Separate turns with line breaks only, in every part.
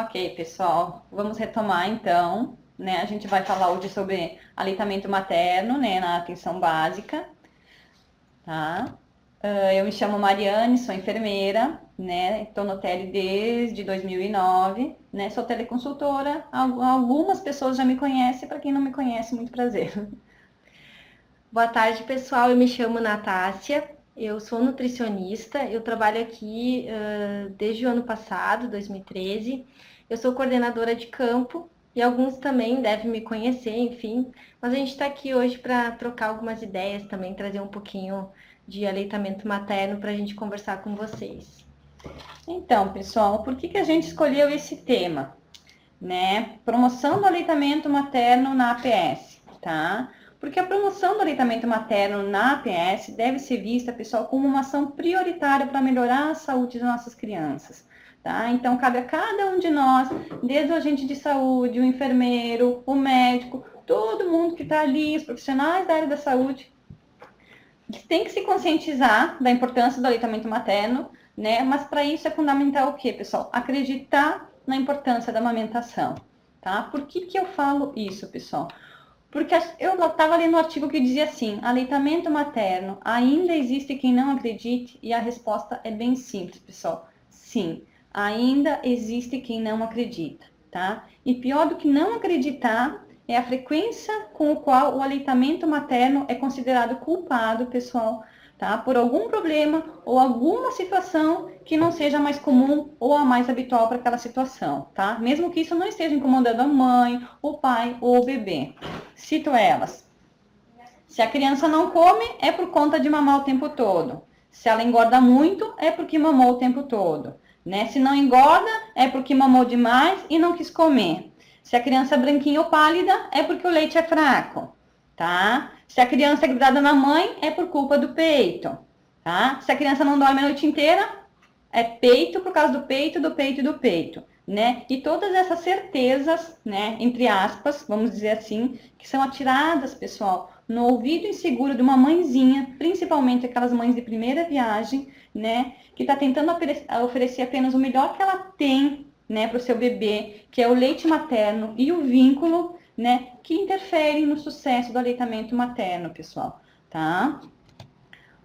Ok, pessoal, vamos retomar então, né? A gente vai falar hoje sobre aleitamento materno, né, na atenção básica, tá? Eu me chamo Mariane, sou enfermeira, né? Estou no TEL desde 2009, né? Sou teleconsultora. Algumas pessoas já me conhecem, para quem não me conhece, muito prazer.
Boa tarde, pessoal. Eu me chamo Natácia, eu sou nutricionista, eu trabalho aqui desde o ano passado, 2013. Eu sou coordenadora de campo e alguns também devem me conhecer, enfim. Mas a gente está aqui hoje para trocar algumas ideias também, trazer um pouquinho de aleitamento materno para a gente conversar com vocês.
Então, pessoal, por que a gente escolheu esse tema, né? Promoção do aleitamento materno na APS, tá? Porque a promoção do aleitamento materno na APS deve ser vista, pessoal, como uma ação prioritária para melhorar a saúde das nossas crianças, tá? Então, cabe a cada um de nós, desde o agente de saúde, o enfermeiro, o médico, todo mundo que está ali, os profissionais da área da saúde, tem que se conscientizar da importância do aleitamento materno, né? Mas para isso é fundamental o quê, pessoal? Acreditar na importância da amamentação, tá? Por que eu falo isso, pessoal? Porque eu estava lendo um artigo que dizia assim: aleitamento materno, ainda existe quem não acredite? E a resposta é bem simples, pessoal. Sim, ainda existe quem não acredita, tá? E pior do que não acreditar é a frequência com a qual o aleitamento materno é considerado culpado, pessoal, tá? Por algum problema ou alguma situação que não seja mais comum ou a mais habitual para aquela situação, tá? Mesmo que isso não esteja incomodando a mãe, o pai ou o bebê. Cito elas. Se a criança não come, é por conta de mamar o tempo todo. Se ela engorda muito, é porque mamou o tempo todo. Né? Se não engorda, é porque mamou demais e não quis comer. Se a criança é branquinha ou pálida, é porque o leite é fraco, tá? Se a criança é grudada na mãe, é por culpa do peito, tá? Se a criança não dorme a noite inteira, é peito por causa do peito, do peito e do peito, né? E todas essas certezas, né, entre aspas, vamos dizer assim, que são atiradas, pessoal, no ouvido inseguro de uma mãezinha, principalmente aquelas mães de primeira viagem, né, que está tentando oferecer apenas o melhor que ela tem, né, para o seu bebê, que é o leite materno e o vínculo, né, que interferem no sucesso do aleitamento materno, pessoal, tá?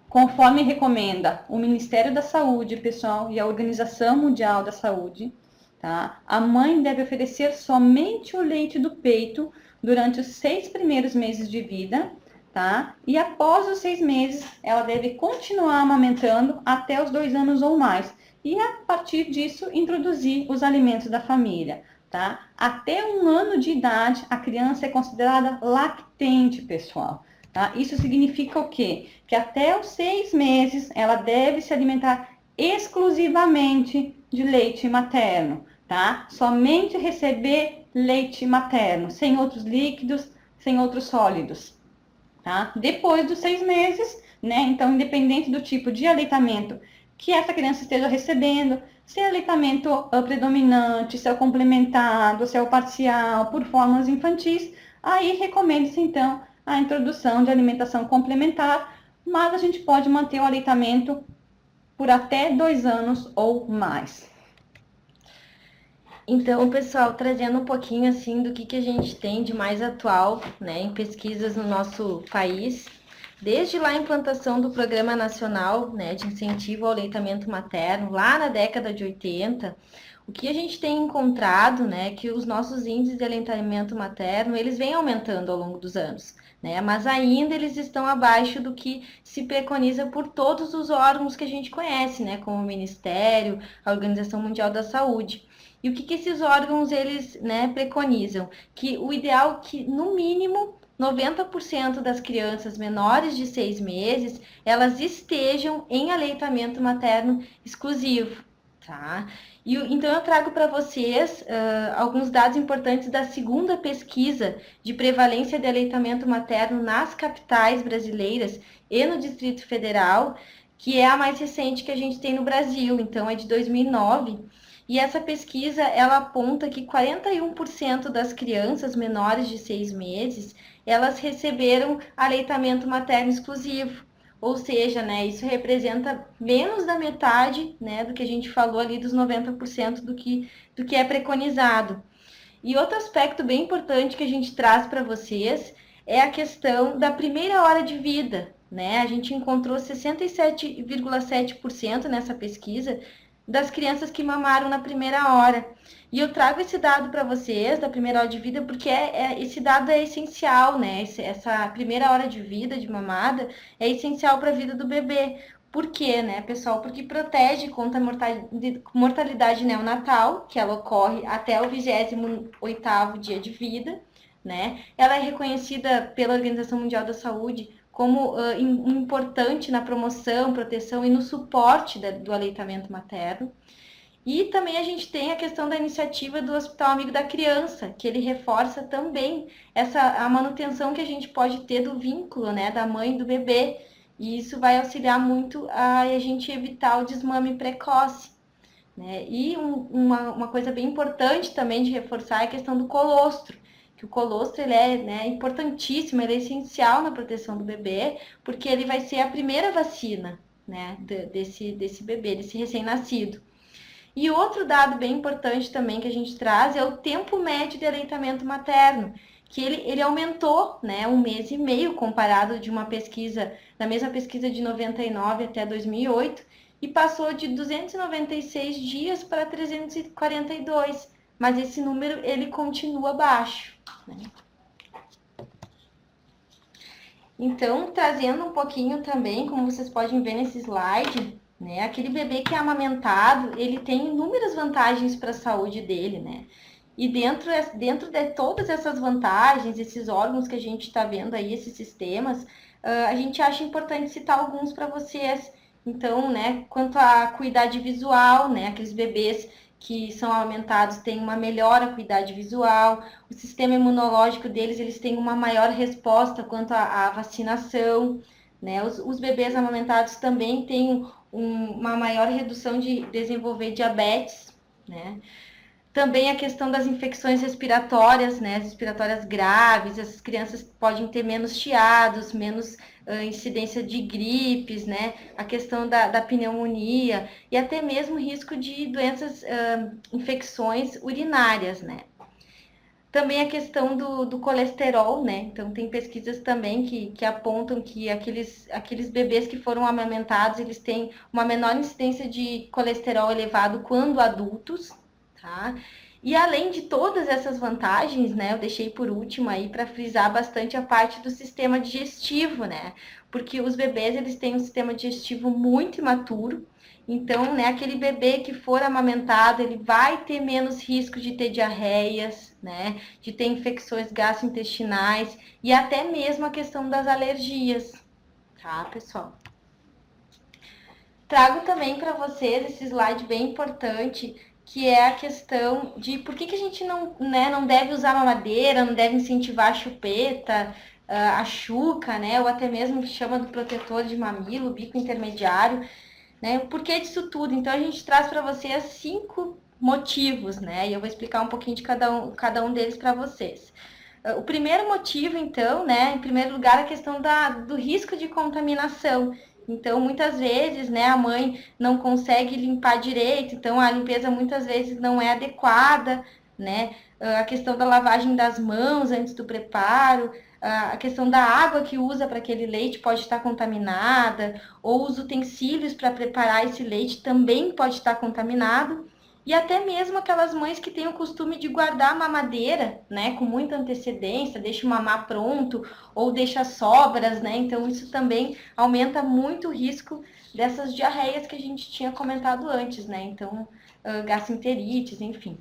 Conforme recomenda o Ministério da Saúde, pessoal, e a Organização Mundial da Saúde, tá? A mãe deve oferecer somente o leite do peito durante os 6 primeiros meses de vida, tá? E após os 6 meses, ela deve continuar amamentando até os 2 anos ou mais. E a partir disso, introduzir os alimentos da família, tá? Até 1 ano de idade, a criança é considerada lactente, pessoal. Tá? Isso significa o quê? Que até os 6 meses ela deve se alimentar exclusivamente de leite materno, tá? Somente receber leite materno, sem outros líquidos, sem outros sólidos, tá? Depois dos 6 meses, né? Então, independente do tipo de aleitamento que essa criança esteja recebendo, se é aleitamento predominante, se é o complementado, se é o parcial, por fórmulas infantis, aí recomenda-se então a introdução de alimentação complementar, mas a gente pode manter o aleitamento por até 2 anos ou mais.
Então, pessoal, trazendo um pouquinho assim do que a gente tem de mais atual, né, em pesquisas no nosso país, desde lá a implantação do Programa Nacional, né, de Incentivo ao Aleitamento Materno, lá na década de 80, o que a gente tem encontrado, né, que os nossos índices de aleitamento materno, eles vêm aumentando ao longo dos anos, né, mas ainda eles estão abaixo do que se preconiza por todos os órgãos que a gente conhece, né, como o Ministério, a Organização Mundial da Saúde. E o que esses órgãos eles, né, preconizam? Que o ideal é que, no mínimo, 90% das crianças menores de 6 meses, elas estejam em aleitamento materno exclusivo, tá? Então eu trago para vocês alguns dados importantes da segunda pesquisa de prevalência de aleitamento materno nas capitais brasileiras e no Distrito Federal, que é a mais recente que a gente tem no Brasil, então é de 2009. E essa pesquisa, ela aponta que 41% das crianças menores de 6 meses, elas receberam aleitamento materno exclusivo. Ou seja, né, isso representa menos da metade, né, do que a gente falou ali dos 90% do que é preconizado. E outro aspecto bem importante que a gente traz para vocês é a questão da primeira hora de vida, né? A gente encontrou 67,7% nessa pesquisa das crianças que mamaram na primeira hora. E eu trago esse dado para vocês da primeira hora de vida porque esse dado é essencial, né? Essa primeira hora de vida, de mamada, é essencial para a vida do bebê. Por quê, né, pessoal? Porque protege contra a mortalidade neonatal, que ela ocorre até o 28º dia de vida, né? Ela é reconhecida pela Organização Mundial da Saúde como importante na promoção, proteção e no suporte do aleitamento materno. E também a gente tem a questão da iniciativa do Hospital Amigo da Criança, que ele reforça também a manutenção que a gente pode ter do vínculo, né, da mãe e do bebê. E isso vai auxiliar muito a gente evitar o desmame precoce, né? E uma coisa bem importante também de reforçar é a questão do colostro, que o colostro ele é, né, importantíssimo, ele é essencial na proteção do bebê, porque ele vai ser a primeira vacina, né, desse bebê, desse recém-nascido. E outro dado bem importante também que a gente traz é o tempo médio de aleitamento materno, que ele aumentou, né, 1 mês e meio comparado de uma pesquisa, da mesma pesquisa de 99 até 2008, e passou de 296 dias para 342, mas esse número ele continua baixo, né? Então, trazendo um pouquinho também, como vocês podem ver nesse slide, né, aquele bebê que é amamentado, ele tem inúmeras vantagens para a saúde dele, né? E dentro de todas essas vantagens, esses órgãos que a gente está vendo aí, esses sistemas, a gente acha importante citar alguns para vocês. Então, né, quanto à acuidade visual, né, aqueles bebês que são amamentados têm uma melhor acuidade visual, o sistema imunológico deles, eles têm uma maior resposta quanto à vacinação, né, os bebês amamentados também têm uma maior redução de desenvolver diabetes, né. Também a questão das infecções respiratórias, né, as respiratórias graves, essas crianças podem ter menos chiados, menos incidência de gripes, né, a questão da pneumonia e até mesmo risco de doenças, infecções urinárias, né. Também a questão do colesterol, né, então tem pesquisas também que apontam que aqueles bebês que foram amamentados, eles têm uma menor incidência de colesterol elevado quando adultos, tá? E além de todas essas vantagens, né, eu deixei por último aí para frisar bastante a parte do sistema digestivo, né? Porque os bebês, eles têm um sistema digestivo muito imaturo, então, né, aquele bebê que for amamentado, ele vai ter menos risco de ter diarreias, né, de ter infecções gastrointestinais e até mesmo a questão das alergias, tá, pessoal? Trago também para vocês esse slide bem importante, que é a questão de por que a gente não deve usar mamadeira, não deve incentivar a chupeta, a chuca, né, ou até mesmo chama do protetor de mamilo, bico intermediário, né, o porquê disso tudo. Então, a gente traz para vocês 5 motivos, né, e eu vou explicar um pouquinho de cada um deles para vocês. O primeiro motivo, então, né, em primeiro lugar, a questão do risco de contaminação. Então, muitas vezes, né, a mãe não consegue limpar direito, então a limpeza muitas vezes não é adequada, né? A questão da lavagem das mãos antes do preparo, a questão da água que usa para aquele leite pode estar contaminada, ou os utensílios para preparar esse leite também pode estar contaminado. E até mesmo aquelas mães que têm o costume de guardar a mamadeira, né, com muita antecedência, deixa o mamar pronto ou deixa sobras, né? Então isso também aumenta muito o risco dessas diarreias que a gente tinha comentado antes, né? Então, gastroenterites, enfim.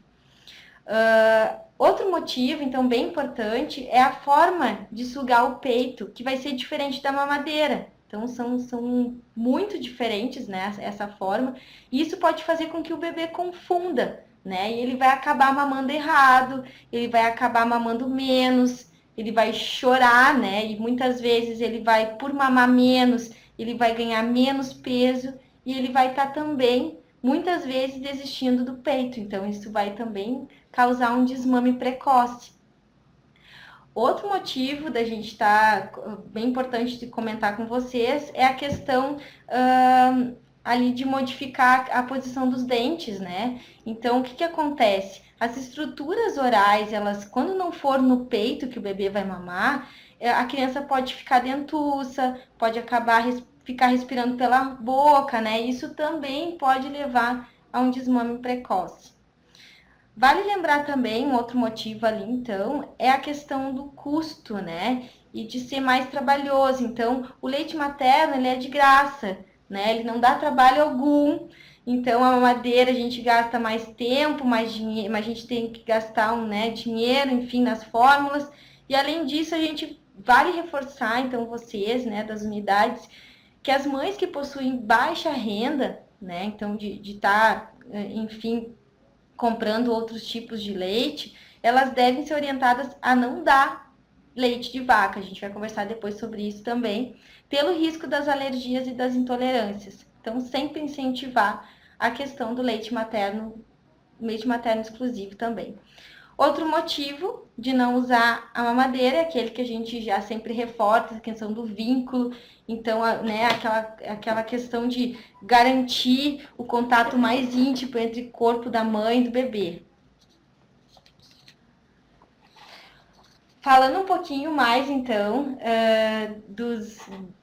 Outro motivo, então, bem importante é a forma de sugar o peito, que vai ser diferente da mamadeira. Então, são muito diferentes, né, essa forma. E isso pode fazer com que o bebê confunda, né? E ele vai acabar mamando errado, ele vai acabar mamando menos, ele vai chorar, né? E muitas vezes ele vai, por mamar menos, ele vai ganhar menos peso e ele vai estar também, muitas vezes, desistindo do peito. Então, isso vai também causar um desmame precoce. Outro motivo da gente estar, bem importante de comentar com vocês, é a questão ali de modificar a posição dos dentes, né? Então, o que que acontece? As estruturas orais, elas, quando não for no peito que o bebê vai mamar, a criança pode ficar dentuça, pode acabar ficar respirando pela boca, né? Isso também pode levar a um desmame precoce. Vale lembrar também, um outro motivo ali, então, é a questão do custo, né? E de ser mais trabalhoso. Então, o leite materno, ele é de graça, né? Ele não dá trabalho algum. Então, a mamadeira, a gente gasta mais tempo, mais dinheiro, mas a gente tem que gastar dinheiro, enfim, nas fórmulas. E, além disso, a gente vale reforçar, então, vocês, né, das unidades, que as mães que possuem baixa renda, né? Então, de estar, enfim, comprando outros tipos de leite, elas devem ser orientadas a não dar leite de vaca. A gente vai conversar depois sobre isso também, pelo risco das alergias e das intolerâncias. Então, sempre incentivar a questão do leite materno exclusivo também. Outro motivo de não usar a mamadeira é aquele que a gente já sempre reforça, a questão do vínculo. Então, né, aquela questão de garantir o contato mais íntimo entre o corpo da mãe e do bebê. Falando um pouquinho mais, então,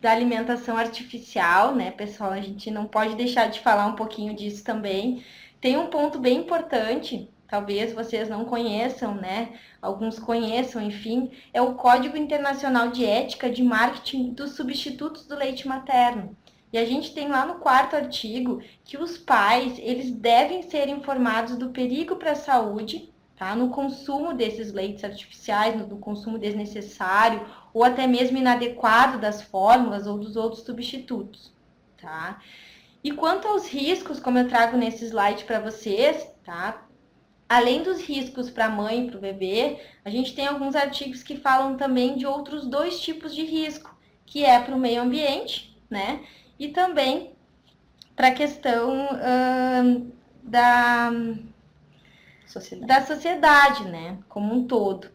da alimentação artificial, né, pessoal? A gente não pode deixar de falar um pouquinho disso também. Tem um ponto bem importante, talvez vocês não conheçam, né? Alguns conheçam, enfim, é o Código Internacional de Ética de Marketing dos Substitutos do Leite Materno. E a gente tem lá no 4º artigo que os pais, eles devem ser informados do perigo para a saúde, tá? No consumo desses leites artificiais, no consumo desnecessário ou até mesmo inadequado das fórmulas ou dos outros substitutos, tá? E quanto aos riscos, como eu trago nesse slide para vocês, tá? Além dos riscos para a mãe e para o bebê, a gente tem alguns artigos que falam também de outros 2 tipos de risco, que é para o meio ambiente, né? E também para a questão da sociedade, né? Como um todo.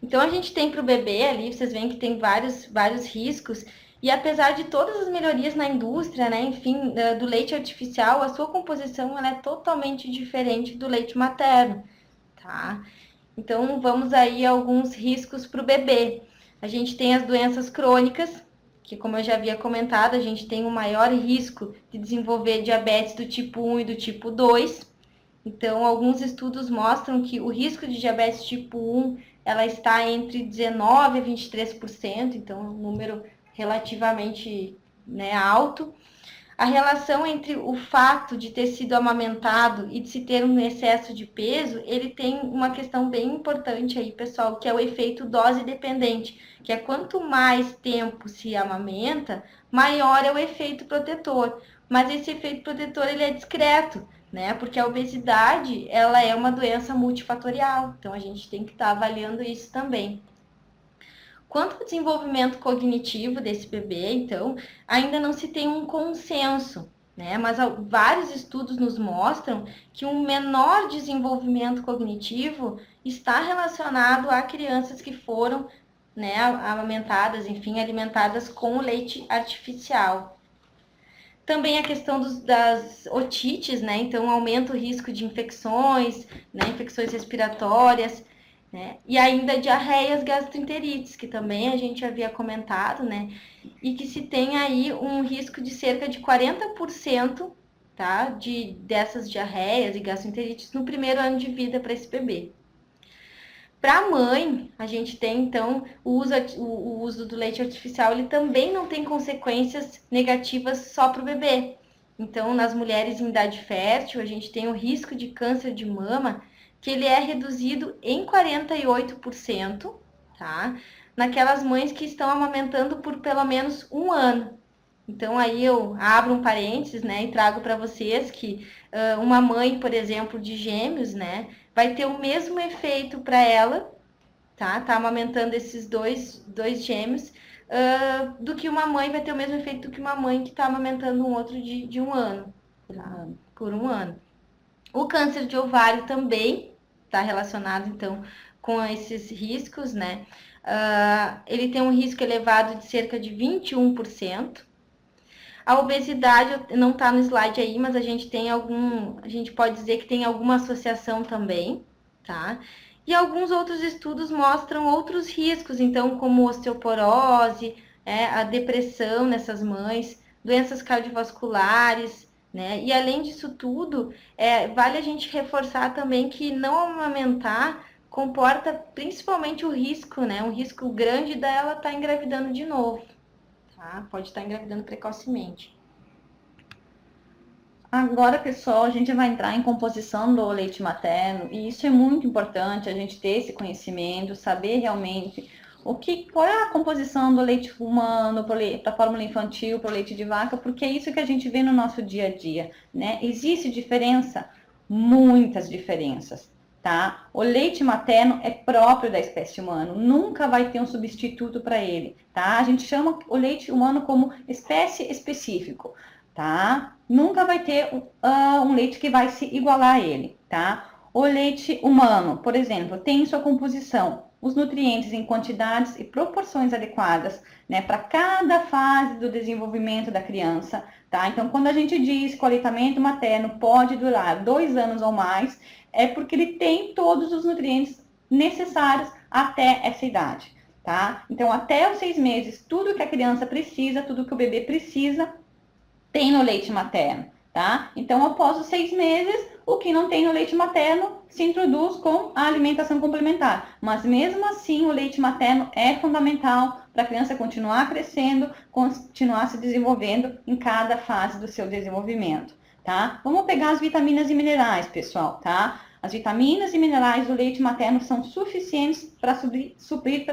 Então, a gente tem para o bebê ali, vocês veem que tem vários riscos, e apesar de todas as melhorias na indústria, né, enfim, do leite artificial, a sua composição ela é totalmente diferente do leite materno, tá? Então, vamos aí a alguns riscos para o bebê. A gente tem as doenças crônicas, que como eu já havia comentado, a gente tem um maior risco de desenvolver diabetes do tipo 1 e do tipo 2. Então, alguns estudos mostram que o risco de diabetes tipo 1 ela está entre 19% a 23%, então é um número relativamente, né, alto. A relação entre o fato de ter sido amamentado e de se ter um excesso de peso, ele tem uma questão bem importante aí, pessoal, que é o efeito dose dependente, que é quanto mais tempo se amamenta, maior é o efeito protetor. Mas esse efeito protetor ele é discreto, né? Porque a obesidade, ela é uma doença multifatorial, então a gente tem que estar avaliando isso também. Quanto ao desenvolvimento cognitivo desse bebê, então, ainda não se tem um consenso, né? Mas vários estudos nos mostram que um menor desenvolvimento cognitivo está relacionado a crianças que foram, né, amamentadas, enfim, alimentadas com leite artificial. Também a questão das otites, né? Então, aumenta o risco de infecções, né? Infecções respiratórias, né? E ainda diarreias, gastroenterites, que também a gente havia comentado, né? E que se tem aí um risco de cerca de 40%, tá? Dessas diarreias e gastroenterites no primeiro ano de vida para esse bebê. Para a mãe, a gente tem, então, o uso do leite artificial, ele também não tem consequências negativas só para o bebê. Então, nas mulheres em idade fértil, a gente tem o risco de câncer de mama, que ele é reduzido em 48%, tá? Naquelas mães que estão amamentando por pelo menos um ano. Então, aí eu abro um parênteses, né, e trago para vocês que uma mãe, por exemplo, de gêmeos, né, vai ter o mesmo efeito para ela, tá? Tá amamentando esses dois gêmeos, do que uma mãe vai ter o mesmo efeito do que uma mãe que está amamentando um outro de um ano, tá? Por um ano. O câncer de ovário também está relacionado, então, com esses riscos, né? Ele tem um risco elevado de cerca de 21%. A obesidade não está no slide aí, mas a gente pode dizer que tem alguma associação também, tá? E alguns outros estudos mostram outros riscos, então, como osteoporose, a depressão nessas mães, doenças cardiovasculares, né? E além disso tudo, vale a gente reforçar também que não amamentar comporta principalmente o risco, né? Um risco grande dela estar engravidando de novo, tá? Pode estar engravidando precocemente.
Agora, pessoal, a gente vai entrar em composição do leite materno, e isso é muito importante, a gente ter esse conhecimento, saber realmente qual é a composição do leite humano para a fórmula infantil, para o leite de vaca, porque é isso que a gente vê no nosso dia a dia, né? Existe diferença? Muitas diferenças, tá? O leite materno é próprio da espécie humana, nunca vai ter um substituto para ele, tá? A gente chama o leite humano como espécie específico, tá? Nunca vai ter um leite que vai se igualar a ele, tá? O leite humano, por exemplo, tem em sua composição os nutrientes em quantidades e proporções adequadas, né, para cada fase do desenvolvimento da criança, tá? Então, quando a gente diz que o aleitamento materno pode durar 2 anos ou mais, é porque ele tem todos os nutrientes necessários até essa idade, tá? Então, até os 6 meses, tudo que a criança precisa, tudo que o bebê precisa, tem no leite materno, tá? Então, após os 6 meses, o que não tem no leite materno se introduz com a alimentação complementar. Mas mesmo assim, o leite materno é fundamental para a criança continuar crescendo, continuar se desenvolvendo em cada fase do seu desenvolvimento, tá? Vamos pegar as vitaminas e minerais, pessoal, tá? As vitaminas e minerais do leite materno são suficientes para suprir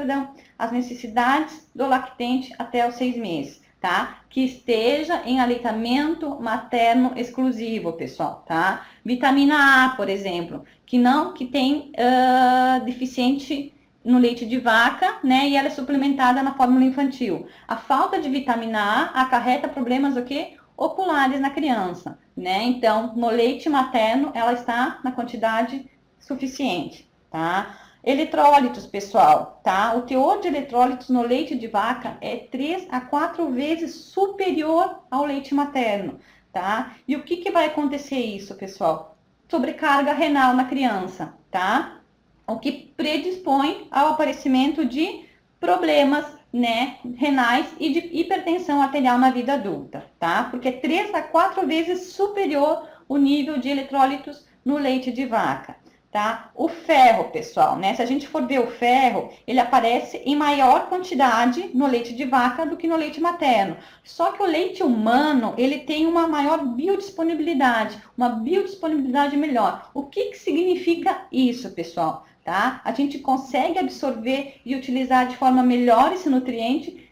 as necessidades do lactente até os 6 meses. Tá? Que esteja em aleitamento materno exclusivo, pessoal, tá? Vitamina A, por exemplo, que tem deficiente no leite de vaca, né? E ela é suplementada na fórmula infantil. A falta de vitamina A acarreta problemas o quê? Oculares na criança, né? Então, no leite materno, ela está na quantidade suficiente, tá? Eletrólitos, pessoal, tá? O teor de eletrólitos no leite de vaca é 3 a 4 vezes superior ao leite materno, tá? E o que vai acontecer isso, pessoal? Sobrecarga renal na criança, tá? O que predispõe ao aparecimento de problemas, né, renais e de hipertensão arterial na vida adulta, tá? Porque é 3 a 4 vezes superior o nível de eletrólitos no leite de vaca. Tá? O ferro, pessoal, né? Se a gente for ver o ferro, ele aparece em maior quantidade no leite de vaca do que no leite materno. Só que o leite humano, ele tem uma maior biodisponibilidade, uma biodisponibilidade melhor. O que significa isso, pessoal? Tá? A gente consegue absorver e utilizar de forma melhor esse nutriente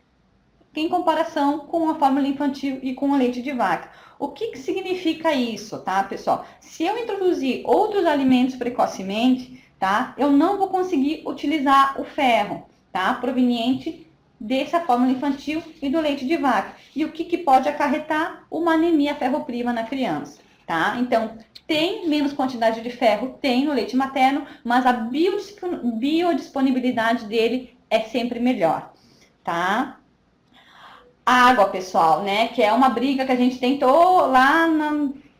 em comparação com a fórmula infantil e com o leite de vaca. O que significa isso, tá, pessoal? Se eu introduzir outros alimentos precocemente, tá, eu não vou conseguir utilizar o ferro, tá, proveniente dessa fórmula infantil e do leite de vaca. E o que pode acarretar? Uma anemia ferropriva na criança, tá? Então, tem menos quantidade de ferro, tem no leite materno, mas a biodisponibilidade dele é sempre melhor, tá? Água, pessoal, né? Que é uma briga que a gente tentou lá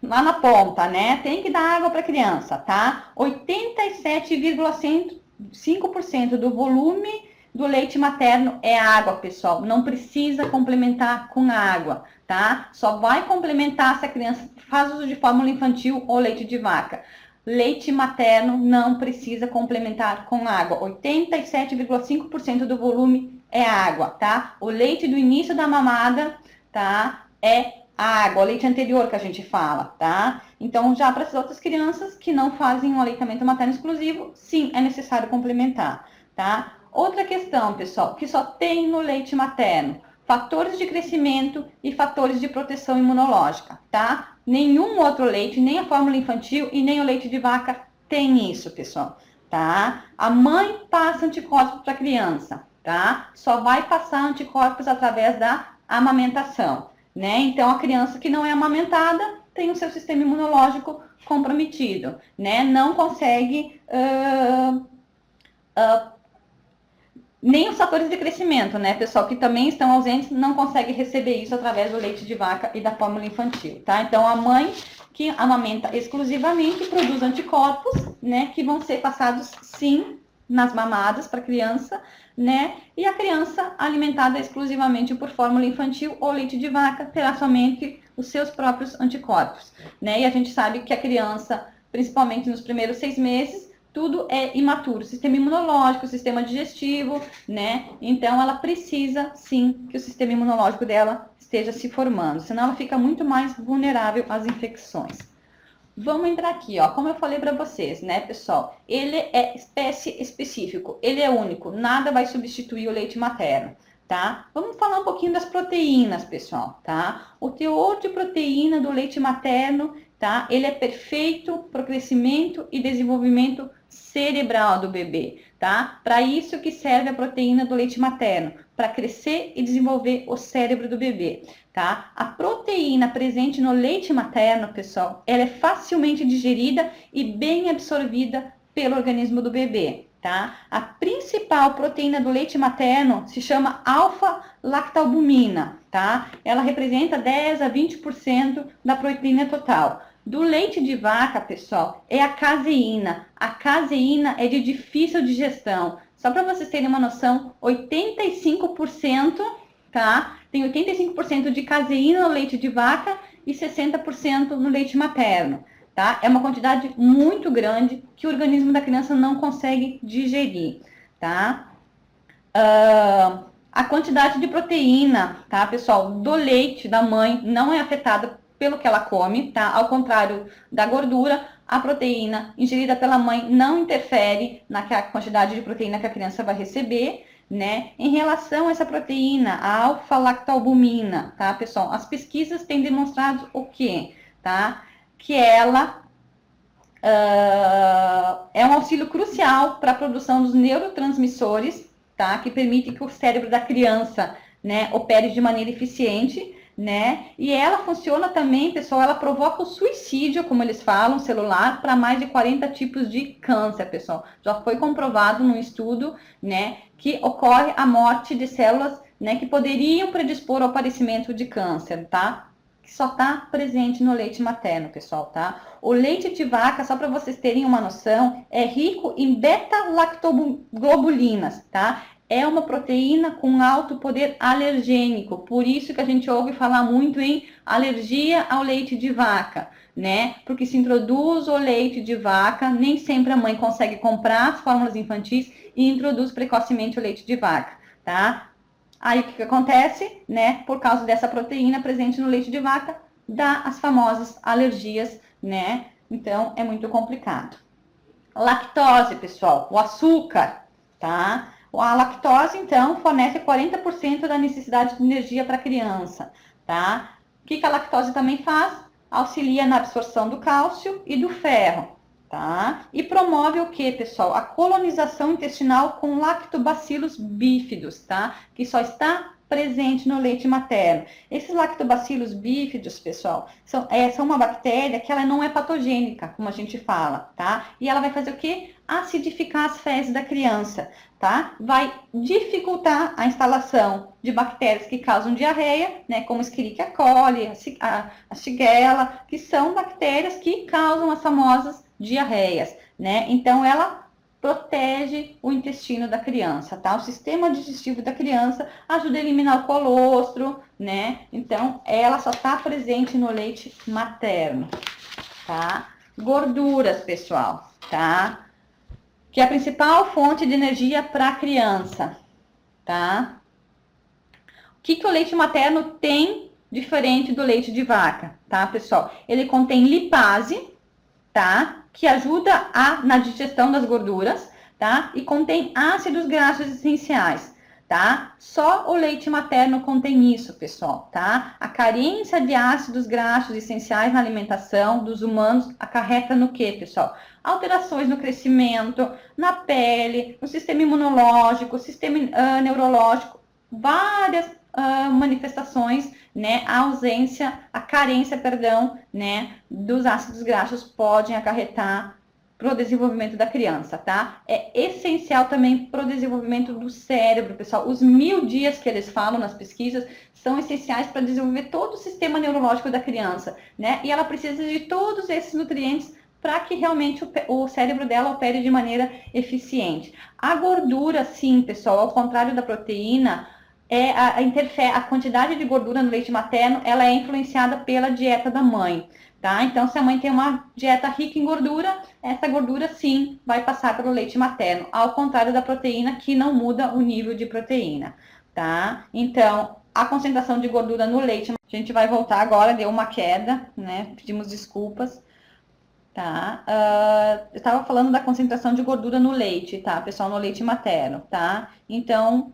na ponta, né? Tem que dar água para a criança, tá? 87,5% do volume do leite materno é água, pessoal. Não precisa complementar com água, tá? Só vai complementar se a criança faz uso de fórmula infantil ou leite de vaca. Leite materno não precisa complementar com água. 87,5% do volume é água, tá? O leite do início da mamada, tá? É água, o leite anterior que a gente fala, tá? Então, já para as outras crianças que não fazem um aleitamento materno exclusivo, sim, é necessário complementar, tá? Outra questão, pessoal, que só tem no leite materno, fatores de crescimento e fatores de proteção imunológica, tá? Nenhum outro leite, nem a fórmula infantil e nem o leite de vaca tem isso, pessoal, tá? A mãe passa anticorpos para a criança, tá? Só vai passar anticorpos através da amamentação, né? Então, a criança que não é amamentada tem o seu sistema imunológico comprometido, né? Não consegue Nem os fatores de crescimento, né, pessoal, que também estão ausentes, não consegue receber isso através do leite de vaca e da fórmula infantil, tá? Então, a mãe que amamenta exclusivamente produz anticorpos, né, que vão ser passados, sim, nas mamadas para a criança, né? E a criança alimentada exclusivamente por fórmula infantil ou leite de vaca terá somente os seus próprios anticorpos, né? E a gente sabe que a criança, principalmente nos primeiros 6 meses, tudo é imaturo, sistema imunológico, sistema digestivo, né? Então, ela precisa, sim, que o sistema imunológico dela esteja se formando, senão ela fica muito mais vulnerável às infecções. Vamos entrar aqui, ó, como eu falei para vocês, né, pessoal? Ele é espécie específico, ele é único, nada vai substituir o leite materno, tá? Vamos falar um pouquinho das proteínas, pessoal, tá? O teor de proteína do leite materno, tá? Ele é perfeito para o crescimento e desenvolvimento cerebral do bebê, tá? Para isso que serve a proteína do leite materno, para crescer e desenvolver o cérebro do bebê, tá? A proteína presente no leite materno, pessoal, ela é facilmente digerida e bem absorvida pelo organismo do bebê, tá? A principal proteína do leite materno se chama alfa-lactalbumina, tá? Ela representa 10 a 20% da proteína total. Do leite de vaca, pessoal, é a caseína. A caseína é de difícil digestão. Só para vocês terem uma noção, 85%, tá? Tem 85% de caseína no leite de vaca e 60% no leite materno, tá? É uma quantidade muito grande que o organismo da criança não consegue digerir, tá? A quantidade de proteína, tá, pessoal, do leite da mãe não é afetada pelo que ela come, tá? Ao contrário da gordura, a proteína ingerida pela mãe não interfere na quantidade de proteína que a criança vai receber, né? Em relação a essa proteína, a alfa-lactalbumina, tá, pessoal? As pesquisas têm demonstrado o quê? Tá? Que ela é um auxílio crucial para a produção dos neurotransmissores, tá? Que permite que o cérebro da criança, né, opere de maneira eficiente, né? E ela funciona também, pessoal, ela provoca o suicídio, como eles falam, celular, para mais de 40 tipos de câncer, pessoal. Já foi comprovado num estudo, né, que ocorre a morte de células, né, que poderiam predispor ao aparecimento de câncer, tá? Que só está presente no leite materno, pessoal, tá? O leite de vaca, só para vocês terem uma noção, é rico em beta-lactoglobulinas, tá? É uma proteína com alto poder alergênico, por isso que a gente ouve falar muito em alergia ao leite de vaca, né? Porque se introduz o leite de vaca, nem sempre a mãe consegue comprar as fórmulas infantis e introduz precocemente o leite de vaca, tá? Aí o que acontece, né? Por causa dessa proteína presente no leite de vaca, dá as famosas alergias, né? Então é muito complicado. Lactose, pessoal, o açúcar, tá? A lactose, então, fornece 40% da necessidade de energia para a criança, tá? O que a lactose também faz? Auxilia na absorção do cálcio e do ferro, tá? E promove o que, pessoal? A colonização intestinal com lactobacillus bífidos, tá? Que só está presente no leite materno. Esses lactobacillus bífidos, pessoal, são uma bactéria que ela não é patogênica, como a gente fala, tá? E ela vai fazer o quê? Acidificar as fezes da criança, tá? Vai dificultar a instalação de bactérias que causam diarreia, né? Como Escherichia coli, a Shigella, que são bactérias que causam as famosas diarreias, né? Então, ela protege o intestino da criança, tá? O sistema digestivo da criança ajuda a eliminar o colostro, né? Então, ela só está presente no leite materno, tá? Gorduras, pessoal, tá? Que é a principal fonte de energia para a criança, tá? O que o leite materno tem diferente do leite de vaca, tá, pessoal? Ele contém lipase, tá? Que ajuda na digestão das gorduras, tá? E contém ácidos graxos essenciais, tá? Só o leite materno contém isso, pessoal, tá? A carência de ácidos graxos essenciais na alimentação dos humanos acarreta no quê, pessoal? Alterações no crescimento, na pele, no sistema imunológico, sistema neurológico, várias manifestações, né, a carência, perdão, né, dos ácidos graxos podem acarretar para o desenvolvimento da criança, tá? É essencial também para o desenvolvimento do cérebro, pessoal. Os 1000 dias que eles falam nas pesquisas são essenciais para desenvolver todo o sistema neurológico da criança, né? E ela precisa de todos esses nutrientes para que realmente o cérebro dela opere de maneira eficiente. A gordura, sim, pessoal, ao contrário da proteína, a quantidade de gordura no leite materno, ela é influenciada pela dieta da mãe. Tá? Então, se a mãe tem uma dieta rica em gordura, essa gordura sim vai passar pelo leite materno, ao contrário da proteína, que não muda o nível de proteína, tá? Então, a concentração de gordura no leite, a gente vai voltar agora, deu uma queda, né? Pedimos desculpas, tá? Eu estava falando da concentração de gordura no leite, tá, pessoal? No leite materno, tá? Então,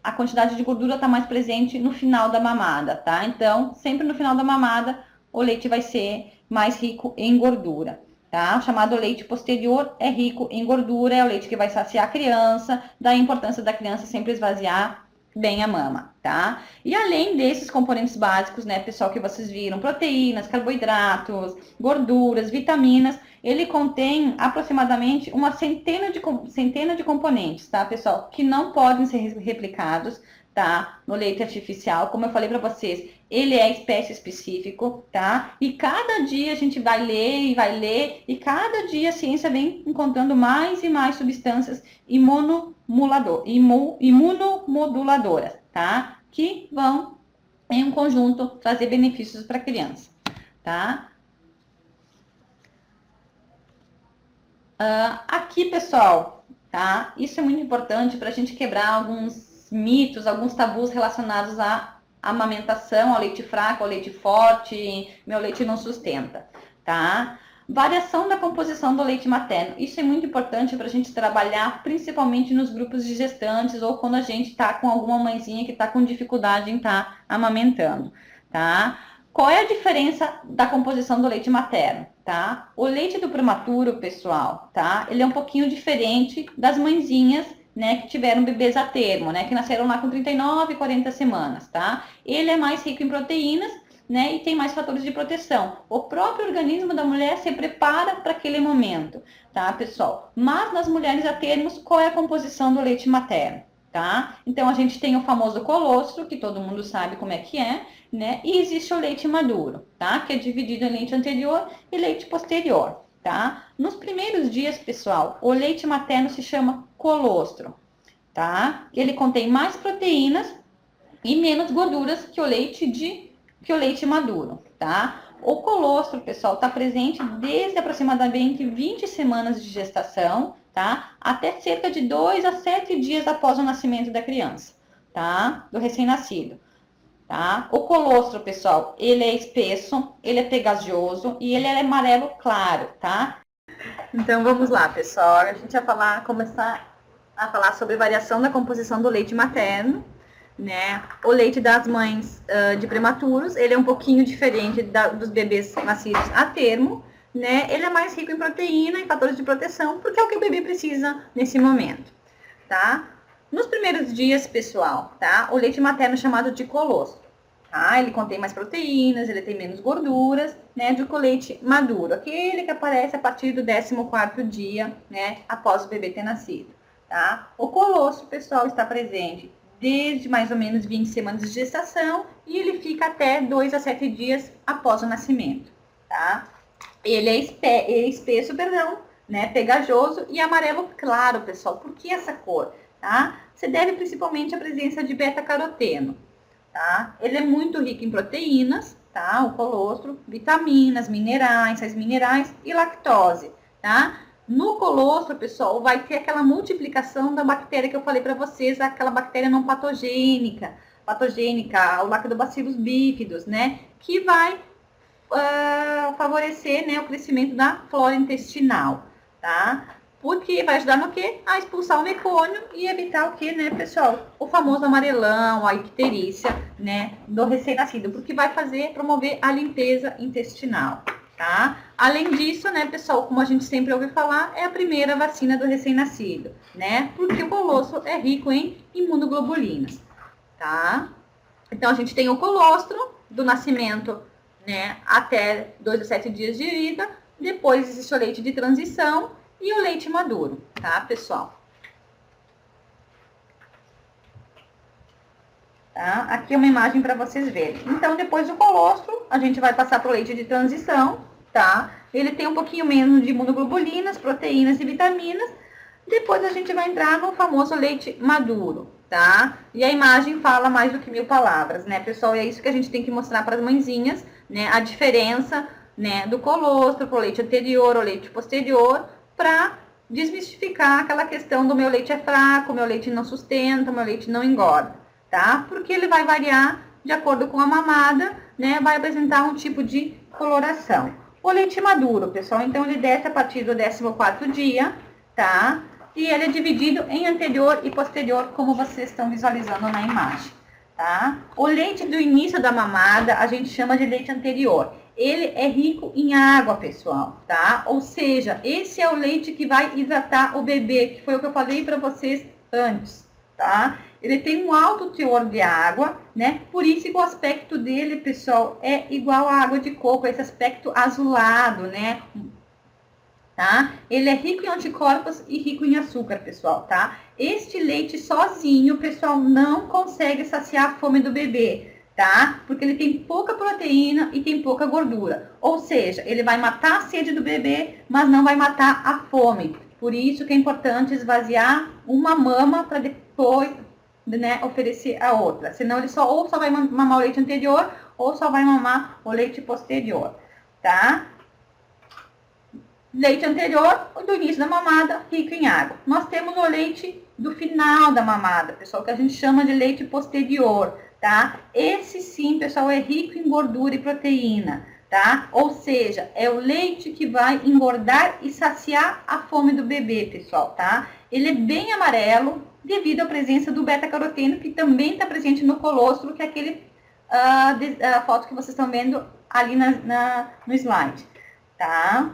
a quantidade de gordura está mais presente no final da mamada, tá? Então, sempre no final da mamada, o leite vai ser mais rico em gordura, tá? O chamado leite posterior é rico em gordura, é o leite que vai saciar a criança, da importância da criança sempre esvaziar bem a mama, tá? E além desses componentes básicos, né, pessoal, que vocês viram, proteínas, carboidratos, gorduras, vitaminas, ele contém aproximadamente uma centena de componentes, tá, pessoal, que não podem ser replicados, tá, no leite artificial. Como eu falei para vocês, ele é espécie específico, tá? E cada dia a gente vai ler, e cada dia a ciência vem encontrando mais e mais substâncias imunomoduladoras, tá? Que vão, em um conjunto, trazer benefícios para a criança, tá? Aqui, pessoal, tá? Isso é muito importante para a gente quebrar alguns mitos, alguns tabus relacionados à amamentação, ao leite fraco, ao leite forte, meu leite não sustenta, tá? Variação da composição do leite materno. Isso é muito importante para a gente trabalhar, principalmente nos grupos de gestantes ou quando a gente está com alguma mãezinha que está com dificuldade em estar amamentando, tá? Qual é a diferença da composição do leite materno, tá? O leite do prematuro, pessoal, tá? Ele é um pouquinho diferente das mãezinhas, né, que tiveram bebês a termo, né, que nasceram lá com 39, 40 semanas, tá? Ele é mais rico em proteínas, né, e tem mais fatores de proteção. O próprio organismo da mulher se prepara para aquele momento, tá, pessoal? Mas nas mulheres a termos, qual é a composição do leite materno, tá? Então a gente tem o famoso colostro, que todo mundo sabe como é que é, né? E existe o leite maduro, tá? Que é dividido em leite anterior e leite posterior, tá? Nos primeiros dias, pessoal, o leite materno se chama colostro, tá? Ele contém mais proteínas e menos gorduras que o leite maduro, tá? O colostro, pessoal, está presente desde aproximadamente 20 semanas de gestação, tá? Até cerca de 2 a 7 dias após o nascimento da criança, tá? Do recém-nascido. Tá? O colostro, pessoal, ele é espesso, ele é pegajoso e ele é amarelo claro, tá? Então vamos lá, pessoal. A gente vai começar a falar sobre variação da composição do leite materno, né? O leite das mães de prematuros, ele é um pouquinho diferente dos bebês nascidos a termo, né? Ele é mais rico em proteína e fatores de proteção, porque é o que o bebê precisa nesse momento, tá? Nos primeiros dias, pessoal, tá? O leite materno é chamado de colostro, tá? Ele contém mais proteínas, ele tem menos gorduras, né? Do que o leite maduro, aquele que aparece a partir do 14º dia, né? Após o bebê ter nascido, tá? O colostro, pessoal, está presente desde mais ou menos 20 semanas de gestação e ele fica até 2 a 7 dias após o nascimento, tá? Ele é espesso, né? Pegajoso e amarelo claro, pessoal. Por que essa cor? Tá? Se deve principalmente à presença de beta-caroteno, tá? Ele é muito rico em proteínas, tá? O colostro, vitaminas, minerais, sais minerais e lactose, tá? No colostro, pessoal, vai ter aquela multiplicação da bactéria que eu falei para vocês, aquela bactéria não patogênica, o Lactobacillus bífidos, né? Que vai favorecer, né, o crescimento da flora intestinal, tá? Porque vai ajudar no quê? A expulsar o mecônio e evitar o quê, né, pessoal? O famoso amarelão, a icterícia, né, do recém-nascido, porque vai promover a limpeza intestinal, tá? Além disso, né, pessoal, como a gente sempre ouve falar, é a primeira vacina do recém-nascido, né? Porque o colostro é rico em imunoglobulinas, tá? Então, a gente tem o colostro do nascimento, né, até 2 a 7 dias de vida. Depois existe o leite de transição e o leite maduro, tá, pessoal? Tá? Aqui é uma imagem para vocês verem. Então, depois do colostro, a gente vai passar para o leite de transição, tá? Ele tem um pouquinho menos de imunoglobulinas, proteínas e vitaminas. Depois a gente vai entrar no famoso leite maduro, tá? E a imagem fala mais do que 1000 palavras, né, pessoal? E é isso que a gente tem que mostrar para as mãezinhas, né? A diferença, né, do colostro para o leite anterior ou leite posterior, para desmistificar aquela questão do meu leite é fraco, meu leite não sustenta, meu leite não engorda, tá? Porque ele vai variar de acordo com a mamada, né? Vai apresentar um tipo de coloração. O leite maduro, pessoal, então ele desce a partir do 14º dia, tá? E ele é dividido em anterior e posterior, como vocês estão visualizando na imagem, tá? O leite do início da mamada, a gente chama de leite anterior. Ele é rico em água, pessoal, tá? Ou seja, esse é o leite que vai hidratar o bebê, que foi o que eu falei para vocês antes, tá? Ele tem um alto teor de água, né? Por isso que o aspecto dele, pessoal, é igual à água de coco, esse aspecto azulado, né? Tá? Ele é rico em anticorpos e rico em açúcar, pessoal, tá? Este leite sozinho, pessoal, não consegue saciar a fome do bebê, tá? Porque ele tem pouca proteína e tem pouca gordura. Ou seja, ele vai matar a sede do bebê, mas não vai matar a fome. Por isso que é importante esvaziar uma mama para depois, né, oferecer a outra. Senão ele ou só vai mamar o leite anterior ou só vai mamar o leite posterior, tá? Leite anterior, do início da mamada, rico em água. Nós temos o leite do final da mamada, pessoal, que a gente chama de leite posterior, tá? Esse sim, pessoal, é rico em gordura e proteína, tá? Ou seja, é o leite que vai engordar e saciar a fome do bebê, pessoal, tá? Ele é bem amarelo devido à presença do beta-caroteno, que também está presente no colostro, que é aquele a foto que vocês estão vendo ali no slide, tá?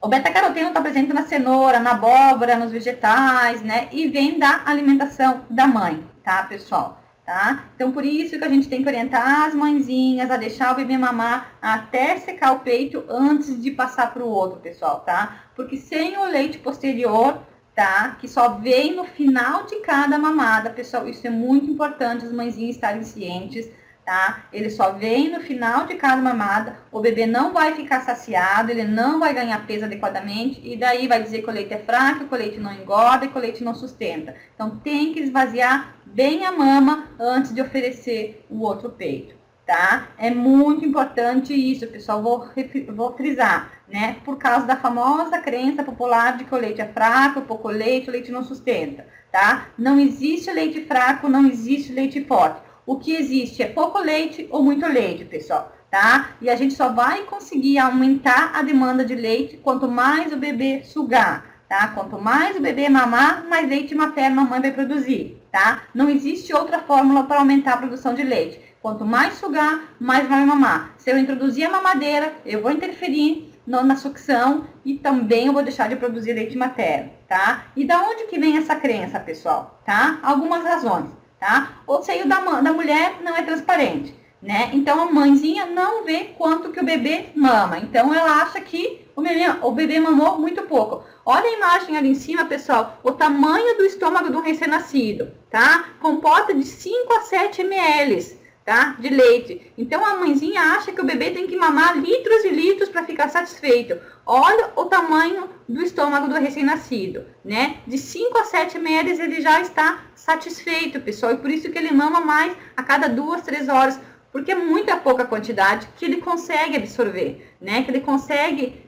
O beta-caroteno está presente na cenoura, na abóbora, nos vegetais, né? E vem da alimentação da mãe, tá, pessoal? Tá? Então, por isso que a gente tem que orientar as mãezinhas a deixar o bebê mamar até secar o peito antes de passar para o outro, pessoal, tá? Porque sem o leite posterior, tá? Que só vem no final de cada mamada, pessoal, isso é muito importante as mãezinhas estarem cientes, tá? Ele só vem no final de cada mamada, o bebê não vai ficar saciado, ele não vai ganhar peso adequadamente, e daí vai dizer que o leite é fraco, que o leite não engorda e que o leite não sustenta. Então, tem que esvaziar bem a mama antes de oferecer o outro peito, tá? É muito importante isso, pessoal, vou frisar, né? Por causa da famosa crença popular de que o leite é fraco, pouco leite, o leite não sustenta, tá? Não existe leite fraco, não existe leite forte. O que existe é pouco leite ou muito leite, pessoal, tá? E a gente só vai conseguir aumentar a demanda de leite quanto mais o bebê sugar, tá? Quanto mais o bebê mamar, mais leite materno a mãe vai produzir, tá? Não existe outra fórmula para aumentar a produção de leite. Quanto mais sugar, mais vai mamar. Se eu introduzir a mamadeira, eu vou interferir na sucção e também eu vou deixar de produzir leite materno, tá? E da onde que vem essa crença, pessoal, tá? Algumas razões. Tá? O seio da mulher não é transparente, né? Então, a mãezinha não vê quanto que o bebê mama. Então, ela acha que o bebê mamou muito pouco. Olha a imagem ali em cima, pessoal. O tamanho do estômago do recém-nascido, tá? Comporta de 5 a 7 ml, tá? De leite. Então, a mãezinha acha que o bebê tem que mamar litros e litros para ficar satisfeito. Olha o tamanho do estômago do recém-nascido, né? De 5 a 7 ml ele já está satisfeito, pessoal. E por isso que ele mama mais a cada 2, 3 horas. Porque é muita pouca quantidade que ele consegue absorver, né? Que ele consegue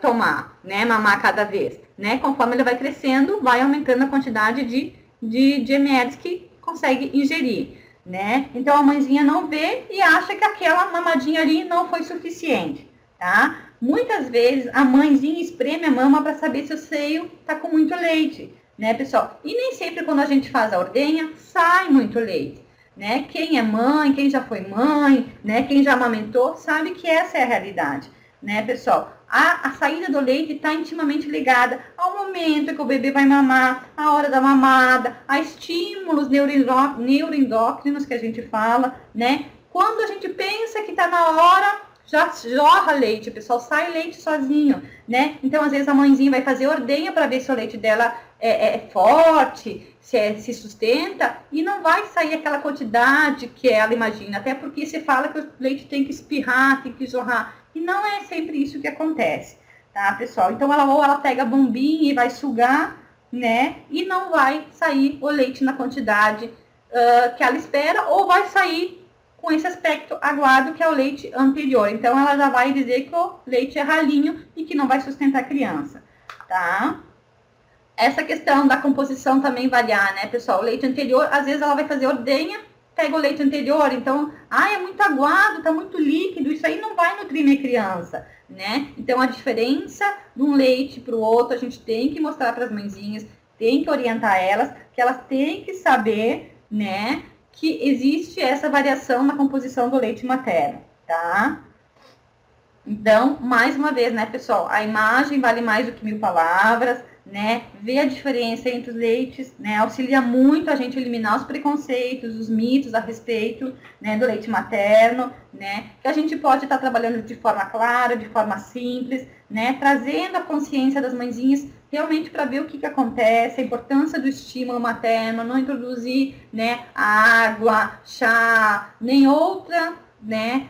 tomar, né? Mamar cada vez, né? Conforme ele vai crescendo, vai aumentando a quantidade de ml que consegue ingerir, né? Então, a mãezinha não vê e acha que aquela mamadinha ali não foi suficiente, tá? Muitas vezes, a mãezinha espreme a mama para saber se o seio tá com muito leite, né, pessoal? E nem sempre quando a gente faz a ordenha, sai muito leite, né? Quem é mãe, quem já foi mãe, né? Quem já amamentou, sabe que essa é a realidade, né, pessoal? A saída do leite está intimamente ligada ao momento que o bebê vai mamar, a hora da mamada, a estímulos neuroendócrinos que a gente fala, né? Quando a gente pensa que está na hora, já jorra leite, pessoal, sai leite sozinho, né? Então, às vezes, a mãezinha vai fazer ordenha para ver se o leite dela é forte, se sustenta, e não vai sair aquela quantidade que ela imagina, até porque se fala que o leite tem que espirrar, tem que jorrar, e não é sempre isso que acontece, tá, pessoal? Então, ela pega a bombinha e vai sugar, né? E não vai sair o leite na quantidade que ela espera, ou vai sair com esse aspecto aguado que é o leite anterior. Então, ela já vai dizer que o leite é ralinho e que não vai sustentar a criança, tá? Essa questão da composição também variar, né, pessoal? O leite anterior, às vezes ela vai fazer ordenha, pega o leite anterior, então, é muito aguado, tá muito líquido, isso aí não vai nutrir minha criança, né? Então, a diferença de um leite para o outro, a gente tem que mostrar para as mãezinhas, tem que orientar elas, que elas têm que saber, né, que existe essa variação na composição do leite materno, tá? Então, mais uma vez, né, pessoal, a imagem vale mais do que 1000 palavras, né? Ver a diferença entre os leites, né? Auxilia muito a gente a eliminar os preconceitos, os mitos a respeito, né, do leite materno, né? Que a gente pode estar trabalhando de forma clara, de forma simples, né? Trazendo a consciência das mãezinhas realmente para ver o que acontece, a importância do estímulo materno, não introduzir, né, água, chá, nem outra, né,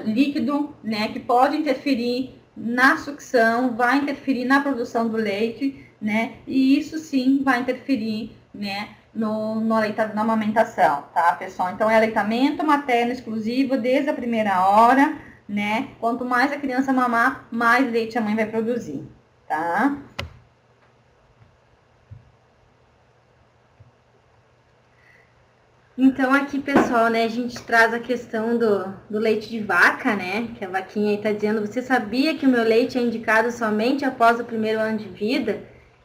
líquido, né, que pode interferir na sucção, vai interferir na produção do leite, né, e isso sim vai interferir, né, na amamentação, tá, pessoal? Então, é aleitamento materno exclusivo desde a primeira hora, né, quanto mais a criança mamar, mais leite a mãe vai produzir, tá?
Então, aqui, pessoal, né, a gente traz a questão do leite de vaca, né, que a vaquinha aí tá dizendo, você sabia que o meu leite é indicado somente após o primeiro ano de vida?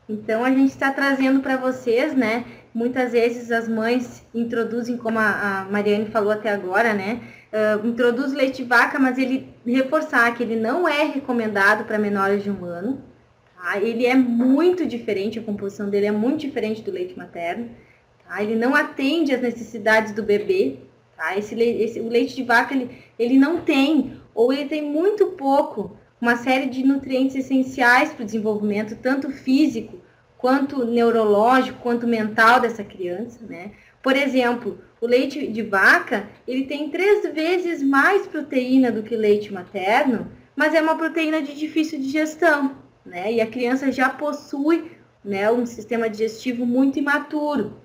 Então, a gente está trazendo para vocês, né, muitas vezes as mães introduzem, como a Mariane falou até agora, né, introduz leite de vaca, mas ele reforçar que ele não é recomendado para menores de 1 ano, tá? Ele é muito diferente, a composição dele é muito diferente do leite materno. Ele não atende às necessidades do bebê, tá? O leite de vaca, ele não tem, ou ele tem muito pouco, uma série de nutrientes essenciais para o desenvolvimento, tanto físico, quanto neurológico, quanto mental dessa criança, né? Por exemplo, o leite de vaca, ele tem 3 vezes mais proteína do que o leite materno, mas é uma proteína de difícil digestão, né? E a criança já possui, né, um sistema digestivo muito imaturo.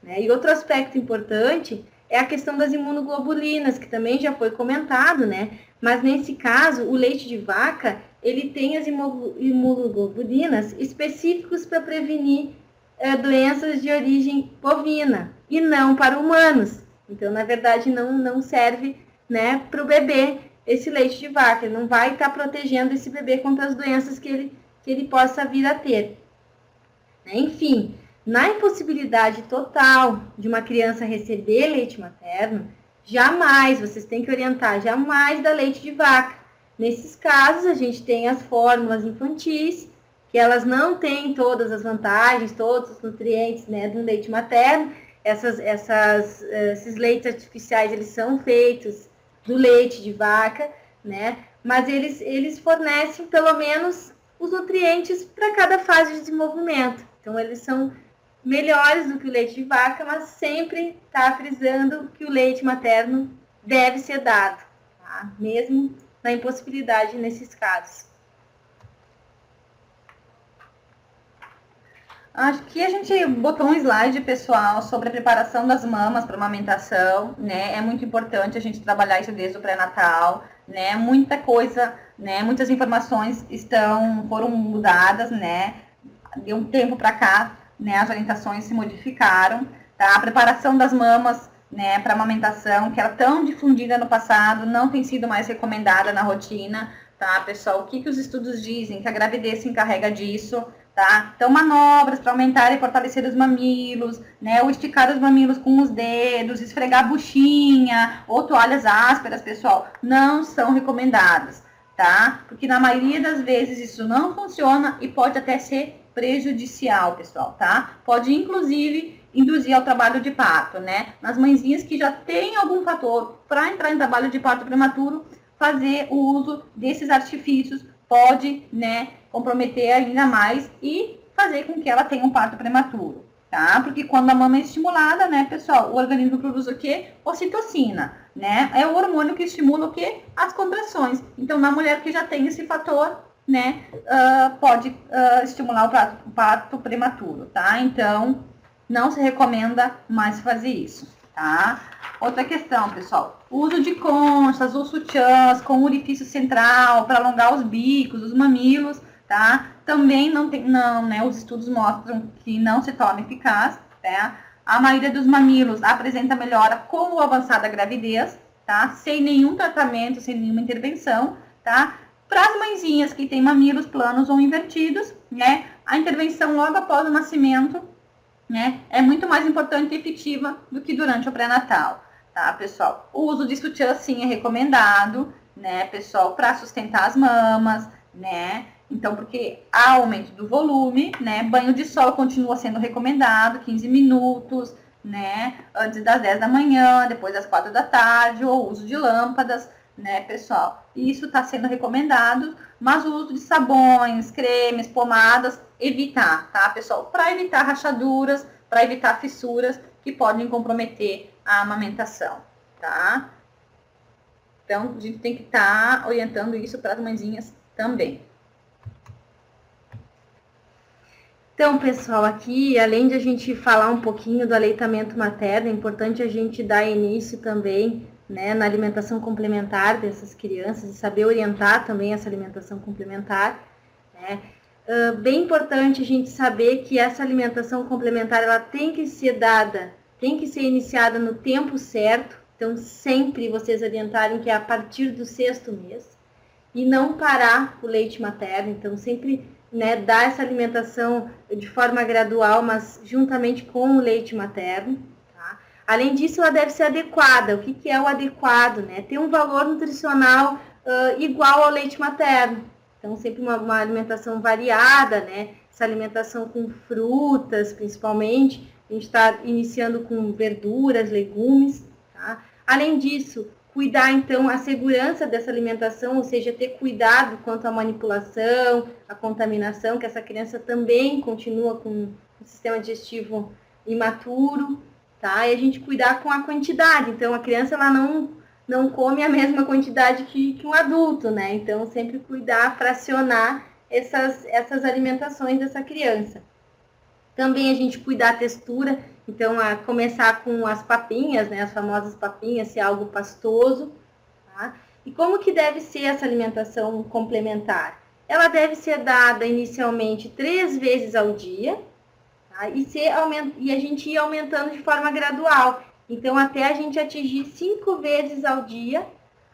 E outro aspecto importante é a questão das imunoglobulinas, que também já foi comentado, né? Mas nesse caso, o leite de vaca, ele tem as imunoglobulinas específicos para prevenir doenças de origem bovina e não para humanos. Então, na verdade, não serve, né, para o bebê esse leite de vaca. Ele não vai estar protegendo esse bebê contra as doenças que ele possa vir a ter. Enfim, na impossibilidade total de uma criança receber leite materno, jamais, vocês têm que orientar, jamais dar leite de vaca. Nesses casos, a gente tem as fórmulas infantis, que elas não têm todas as vantagens, todos os nutrientes, né, do leite materno. Esses leites artificiais, eles são feitos do leite de vaca, né, mas eles fornecem pelo menos os nutrientes para cada fase de desenvolvimento. Então, eles são melhores do que o leite de vaca, mas sempre está frisando que o leite materno deve ser dado, tá? Mesmo na impossibilidade nesses casos.
Acho que a gente botou um slide, pessoal, sobre a preparação das mamas para amamentação, né? É muito importante a gente trabalhar isso desde o pré-natal, né? Muita coisa, né? Muitas informações foram mudadas, né? De um tempo para cá, né, as orientações se modificaram, tá? A preparação das mamas, né, para amamentação, que era tão difundida no passado, não tem sido mais recomendada na rotina, tá, pessoal? O que os estudos dizem? Que a gravidez se encarrega disso, tá? Então, manobras para aumentar e fortalecer os mamilos, né, ou esticar os mamilos com os dedos, esfregar a buchinha, ou toalhas ásperas, pessoal, não são recomendadas, tá? Porque na maioria das vezes isso não funciona e pode até ser prejudicial, pessoal, tá? Pode, inclusive, induzir ao trabalho de parto, né? Nas mãezinhas que já tem algum fator para entrar em trabalho de parto prematuro, fazer o uso desses artifícios pode, né, comprometer ainda mais e fazer com que ela tenha um parto prematuro, tá? Porque quando a mama é estimulada, né, pessoal, o organismo produz o quê? Ocitocina, né? É o hormônio que estimula o quê? As contrações. Então, na mulher que já tem esse fator, né, pode estimular o parto prematuro, tá? Então, não se recomenda mais fazer isso, tá? Outra questão, pessoal, o uso de conchas ou sutiãs com orifício central para alongar os bicos, os mamilos, tá? Também não, né? Os estudos mostram que não se torna eficaz, tá? A maioria dos mamilos apresenta melhora com o avançar da gravidez, tá? Sem nenhum tratamento, sem nenhuma intervenção, tá? Para as mãezinhas que têm mamilos planos ou invertidos, né? A intervenção logo após o nascimento, né, é muito mais importante e efetiva do que durante o pré-natal, tá, pessoal? O uso de sutiã, sim, é recomendado, né, pessoal, para sustentar as mamas, né? Então, porque há aumento do volume, né? Banho de sol continua sendo recomendado, 15 minutos, né? Antes das 10 da manhã, depois das 4 da tarde, ou uso de lâmpadas, né, pessoal? Isso está sendo recomendado, mas o uso de sabões, cremes, pomadas, evitar, tá, pessoal? Para evitar rachaduras, para evitar fissuras que podem comprometer a amamentação, tá? Então, a gente tem que estar orientando isso para as mãezinhas também.
Então, pessoal, aqui, além de a gente falar um pouquinho do aleitamento materno, é importante a gente dar início também, né, na alimentação complementar dessas crianças e saber orientar também essa alimentação complementar, né? Bem importante a gente saber que essa alimentação complementar, ela tem que ser dada, tem que ser iniciada no tempo certo, então sempre vocês orientarem que é a partir do 6º mês, e não parar o leite materno, então sempre, né, dar essa alimentação de forma gradual, mas juntamente com o leite materno, tá? Além disso, ela deve ser adequada. O que é o adequado, né? Ter um valor nutricional igual ao leite materno. Então, sempre uma alimentação variada, né? Essa alimentação com frutas, principalmente. A gente está iniciando com verduras, legumes, tá? Além disso, cuidar, então, a segurança dessa alimentação, ou seja, ter cuidado quanto à manipulação, à contaminação, que essa criança também continua com um sistema digestivo imaturo, tá? E a gente cuidar com a quantidade. Então, a criança, ela não come a mesma quantidade que um adulto, né? Então, sempre cuidar, fracionar essas alimentações dessa criança. Também a gente cuidar a textura, então a começar com as papinhas, né, as famosas papinhas, se é algo pastoso, tá? E como que deve ser essa alimentação complementar? Ela deve ser dada inicialmente 3 vezes ao dia, tá? E a gente ir aumentando de forma gradual. Então, até a gente atingir 5 vezes ao dia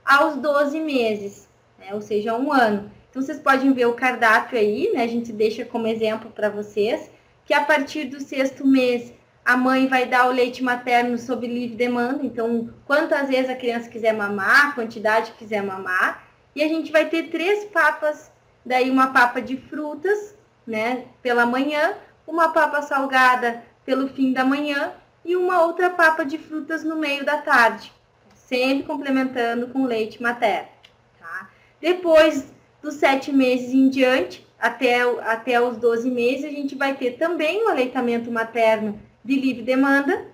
aos 12 meses, né? Ou seja, 1 ano. Então, vocês podem ver o cardápio aí, né? A gente deixa como exemplo para vocês, que a partir do 6º mês, a mãe vai dar o leite materno sob livre demanda. Então, quantas vezes a criança quiser mamar, a quantidade que quiser mamar. E a gente vai ter 3 papas, daí uma papa de frutas, né? Pela manhã, uma papa salgada pelo fim da manhã e uma outra papa de frutas no meio da tarde, sempre complementando com leite materno, tá? Depois dos 7 meses em diante, até os 12 meses, a gente vai ter também o aleitamento materno de livre demanda,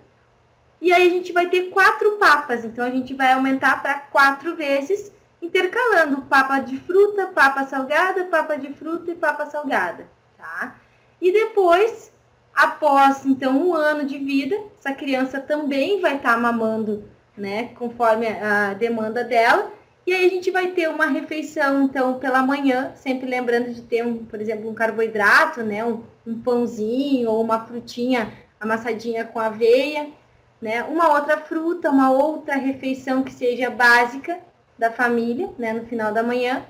e aí a gente vai ter 4 papas, então a gente vai aumentar para 4 vezes, intercalando papa de fruta, papa salgada, papa de fruta e papa salgada, tá? E depois, após, então, 1 ano de vida, essa criança também vai estar mamando, né, conforme a demanda dela. E aí a gente vai ter uma refeição, então, pela manhã, sempre lembrando de ter, por exemplo, um carboidrato, né, um pãozinho ou uma frutinha amassadinha com aveia, né, uma outra fruta, uma outra refeição que seja básica da família, né, no final da manhã,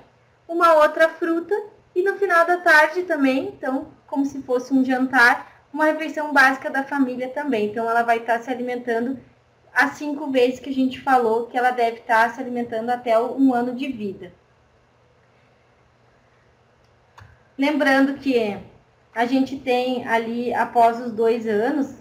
uma outra fruta e no final da tarde também, então, como se fosse um jantar, uma refeição básica da família também. Então, ela vai estar se alimentando as 5 vezes que a gente falou que ela deve estar se alimentando até 1 ano de vida. Lembrando que a gente tem ali, após os 2 anos,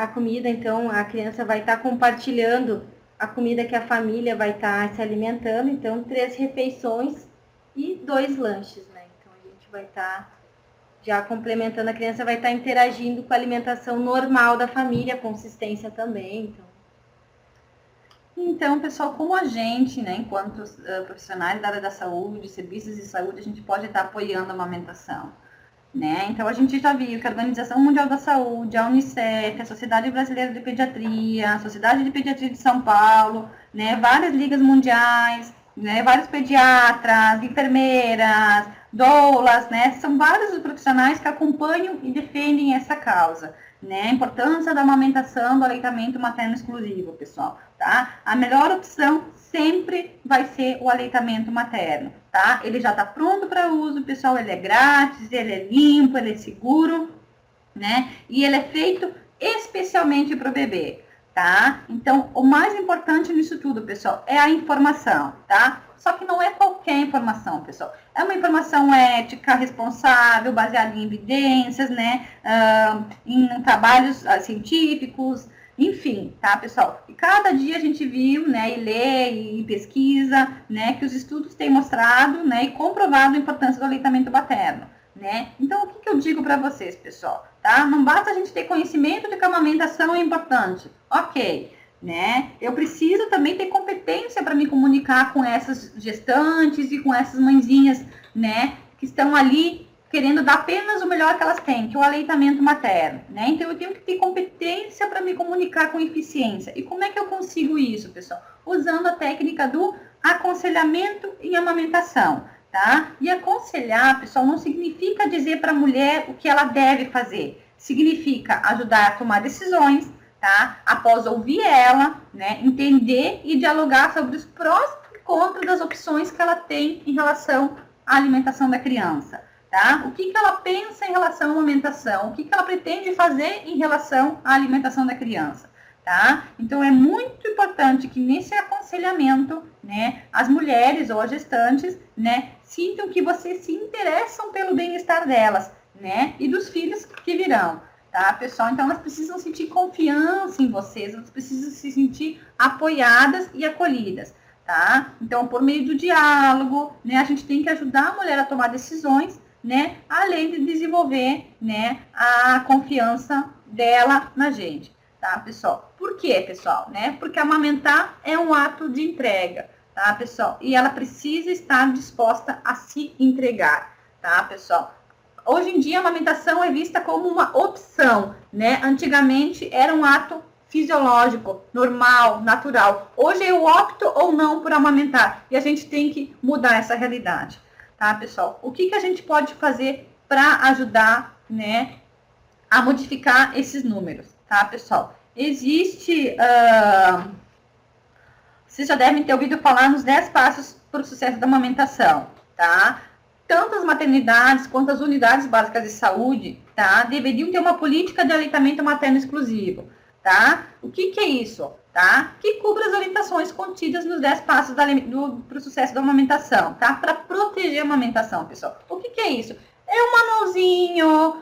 a comida, então a criança vai estar compartilhando a comida que a família vai estar se alimentando, então 3 refeições e 2 lanches, né? Então a gente vai estar já complementando, a criança vai estar interagindo com a alimentação normal da família, a consistência também,
Então, pessoal, como a gente, né, enquanto profissionais da área da saúde, serviços de saúde, a gente pode estar apoiando a amamentação, né? Então, a gente já viu que a Organização Mundial da Saúde, a Unicef, a Sociedade Brasileira de Pediatria, a Sociedade de Pediatria de São Paulo, né, várias ligas mundiais, né, vários pediatras, enfermeiras, doulas, né, são vários os profissionais que acompanham e defendem essa causa, né, a importância da amamentação, do aleitamento materno exclusivo, pessoal, tá? A melhor opção sempre vai ser o aleitamento materno, tá? Ele já está pronto para uso, pessoal, ele é grátis, ele é limpo, ele é seguro, né? E ele é feito especialmente para o bebê, tá? Então, o mais importante nisso tudo, pessoal, é a informação, tá? Só que não é qualquer informação, pessoal. É uma informação ética, responsável, baseada em evidências, né? Em trabalhos científicos, enfim, tá, pessoal? E cada dia a gente viu, né, e lê e pesquisa, né, que os estudos têm mostrado, né, e comprovado a importância do aleitamento materno, né? Então, o que eu digo para vocês, pessoal, tá? Não basta a gente ter conhecimento de que a amamentação é importante, ok, né? Eu preciso também ter competência para me comunicar com essas gestantes e com essas mãezinhas, né, que estão ali querendo dar apenas o melhor que elas têm, que é o aleitamento materno, né? Então, eu tenho que ter competência para me comunicar com eficiência. E como é que eu consigo isso, pessoal? Usando a técnica do aconselhamento em amamentação, tá? E aconselhar, pessoal, não significa dizer para a mulher o que ela deve fazer. Significa ajudar a tomar decisões, tá? Após ouvir ela, né? Entender e dialogar sobre os prós e contras das opções que ela tem em relação à alimentação da criança. Tá? O que ela pensa em relação à amamentação? O que ela pretende fazer em relação à alimentação da criança? Tá? Então, é muito importante que nesse aconselhamento, né, as mulheres ou as gestantes, né, sintam que vocês se interessam pelo bem-estar delas, né, e dos filhos que virão. Tá, pessoal? Então, elas precisam sentir confiança em vocês, elas precisam se sentir apoiadas e acolhidas. Tá? Então, por meio do diálogo, né, a gente tem que ajudar a mulher a tomar decisões, né, além de desenvolver, né, a confiança dela na gente, tá, pessoal? Por quê, pessoal? Né? Porque amamentar é um ato de entrega, tá, pessoal? E ela precisa estar disposta a se entregar, tá, pessoal? Hoje em dia, a amamentação é vista como uma opção, né? Antigamente, era um ato fisiológico, normal, natural. Hoje eu opto ou não por amamentar. E a gente tem que mudar essa realidade. Tá, pessoal? O que a gente pode fazer para ajudar, né, a modificar esses números, tá, pessoal? Existe, vocês já devem ter ouvido falar nos 10 passos para o sucesso da amamentação, tá? Tanto as maternidades quanto as unidades básicas de saúde, tá, deveriam ter uma política de aleitamento materno exclusivo, tá? O que é isso? Tá? Que cubra as orientações contidas nos 10 passos para o sucesso da amamentação, tá? Para proteger a amamentação, pessoal. O que é isso? É um manualzinho,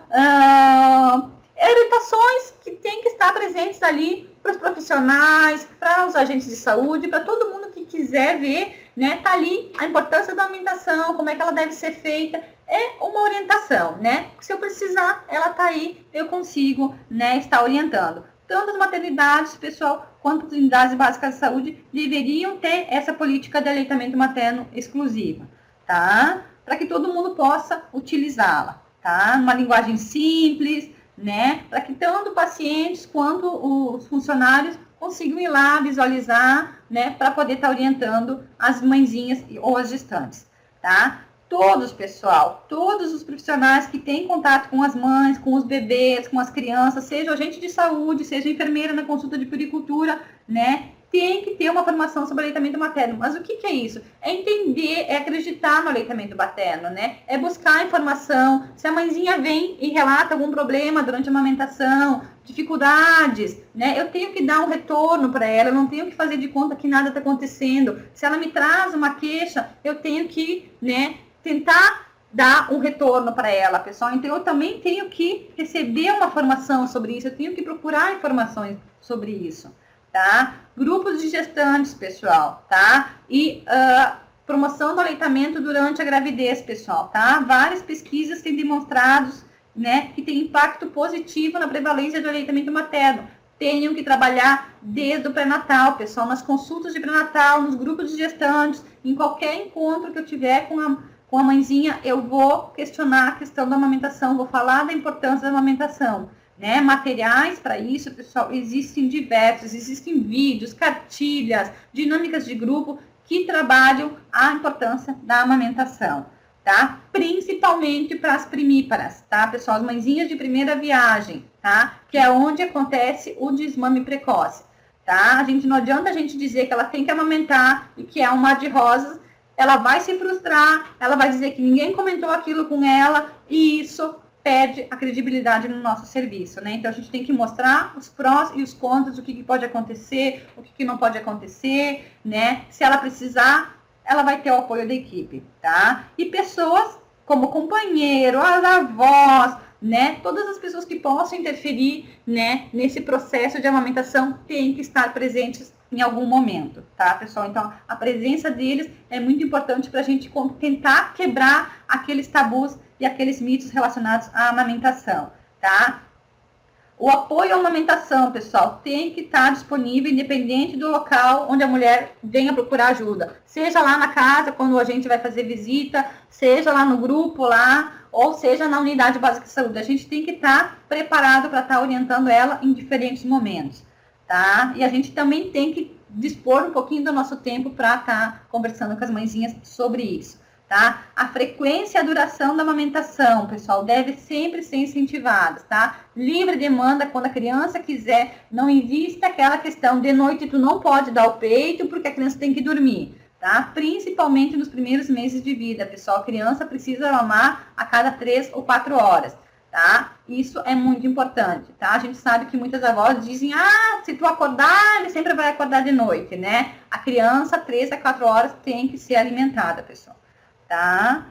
orientações que tem que estar presentes ali para os profissionais, para os agentes de saúde, para todo mundo que quiser ver, né? Tá ali a importância da amamentação, como é que ela deve ser feita. É uma orientação, né? Se eu precisar, ela tá aí, eu consigo, né, estar orientando. Tanto as maternidades, pessoal, quanto as unidades básicas de saúde deveriam ter essa política de aleitamento materno exclusiva, tá? Para que todo mundo possa utilizá-la, tá? Numa linguagem simples, né? Para que tanto pacientes quanto os funcionários consigam ir lá visualizar, né? Para poder estar orientando as mãezinhas ou as gestantes, tá? Todos, pessoal, todos os profissionais que têm contato com as mães, com os bebês, com as crianças, seja agente de saúde, seja enfermeira na consulta de puericultura, né, tem que ter uma formação sobre aleitamento materno. Mas o que é isso? É entender, é acreditar no aleitamento materno, né? É buscar informação. Se a mãezinha vem e relata algum problema durante a amamentação, dificuldades, né? Eu tenho que dar um retorno para ela, eu não tenho que fazer de conta que nada está acontecendo. Se ela me traz uma queixa, eu tenho que, né, tentar dar um retorno para ela, pessoal. Então, eu também tenho que receber uma formação sobre isso, eu tenho que procurar informações sobre isso, tá? Grupos de gestantes, pessoal, tá? E promoção do aleitamento durante a gravidez, pessoal, tá? Várias pesquisas têm demonstrado, né, que tem impacto positivo na prevalência do aleitamento materno. Tenham que trabalhar desde o pré-natal, pessoal, nas consultas de pré-natal, nos grupos de gestantes, em qualquer encontro que eu tiver com a mãezinha, eu vou questionar a questão da amamentação, vou falar da importância da amamentação, né? Materiais para isso, pessoal, existem diversos, existem vídeos, cartilhas, dinâmicas de grupo que trabalham a importância da amamentação, tá? Principalmente para as primíparas, tá, pessoal? As mãezinhas de primeira viagem, tá? Que é onde acontece o desmame precoce, tá? Não adianta a gente dizer que ela tem que amamentar e que é um mar de rosas, ela vai se frustrar, ela vai dizer que ninguém comentou aquilo com ela, e isso perde a credibilidade no nosso serviço, né? Então, a gente tem que mostrar os prós e os contras, o que pode acontecer, o que não pode acontecer, né? Se ela precisar, ela vai ter o apoio da equipe, tá? E pessoas como companheiro, as avós, né? Todas as pessoas que possam interferir, né, nesse processo de amamentação têm que estar presentes em algum momento, tá, pessoal? Então, a presença deles é muito importante para a gente tentar quebrar aqueles tabus e aqueles mitos relacionados à amamentação, tá? O apoio à amamentação, pessoal, tem que estar disponível independente do local onde a mulher venha procurar ajuda. Seja lá na casa, quando a gente vai fazer visita, seja lá no grupo lá, ou seja na unidade básica de saúde. A gente tem que estar preparado para estar orientando ela em diferentes momentos, tá? E a gente também tem que dispor um pouquinho do nosso tempo para estar conversando com as mãezinhas sobre isso, tá? A frequência e a duração da amamentação, pessoal, deve sempre ser incentivada, tá? Livre demanda, quando a criança quiser, não existe aquela questão de noite tu não pode dar o peito porque a criança tem que dormir, tá? Principalmente nos primeiros meses de vida, pessoal, a criança precisa mamar a cada 3 ou 4 horas, tá? Isso é muito importante, tá? A gente sabe que muitas avós dizem, se tu acordar, ele sempre vai acordar de noite, né? A criança, 3 a 4 horas, tem que ser alimentada, pessoal, tá?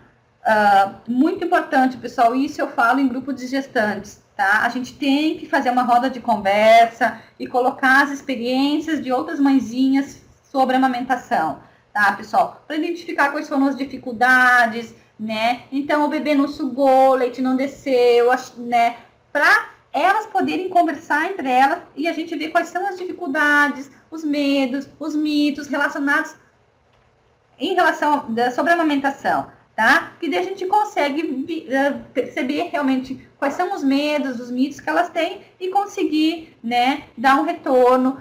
Muito importante, pessoal, isso eu falo em grupo de gestantes, tá? A gente tem que fazer uma roda de conversa e colocar as experiências de outras mãezinhas sobre a amamentação, tá, pessoal? Para identificar quais foram as dificuldades, né? Então, o bebê não sugou, o leite não desceu, né? Para elas poderem conversar entre elas e a gente ver quais são as dificuldades, os medos, os mitos relacionados sobre a amamentação, tá? Que daí a gente consegue perceber realmente quais são os medos, os mitos que elas têm e conseguir, né, dar um retorno.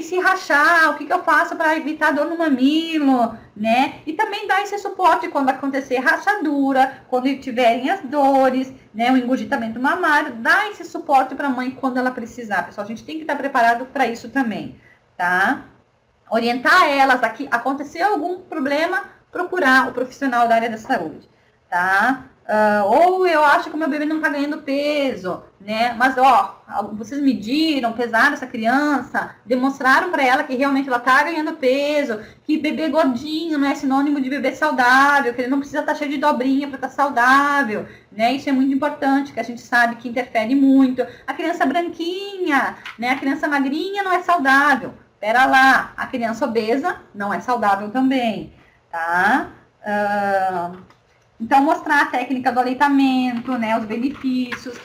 Se rachar, o que eu faço para evitar dor no mamilo, né? E também dar esse suporte quando acontecer rachadura, quando tiverem as dores, né, o engurgitamento mamário, dar esse suporte para a mãe quando ela precisar, pessoal. A gente tem que estar preparado para isso também, tá? Orientar elas aqui, aconteceu algum problema, procurar o profissional da área da saúde, tá? Ou eu acho que o meu bebê não tá ganhando peso, né? Mas, vocês mediram, pesaram essa criança, demonstraram para ela que realmente ela tá ganhando peso, que bebê gordinho não é sinônimo de bebê saudável, que ele não precisa estar cheio de dobrinha para estar saudável, né? Isso é muito importante, que a gente sabe que interfere muito. A criança branquinha, né? A criança magrinha não é saudável. Pera lá, a criança obesa não é saudável também, tá? Então, mostrar a técnica do aleitamento, né, os benefícios.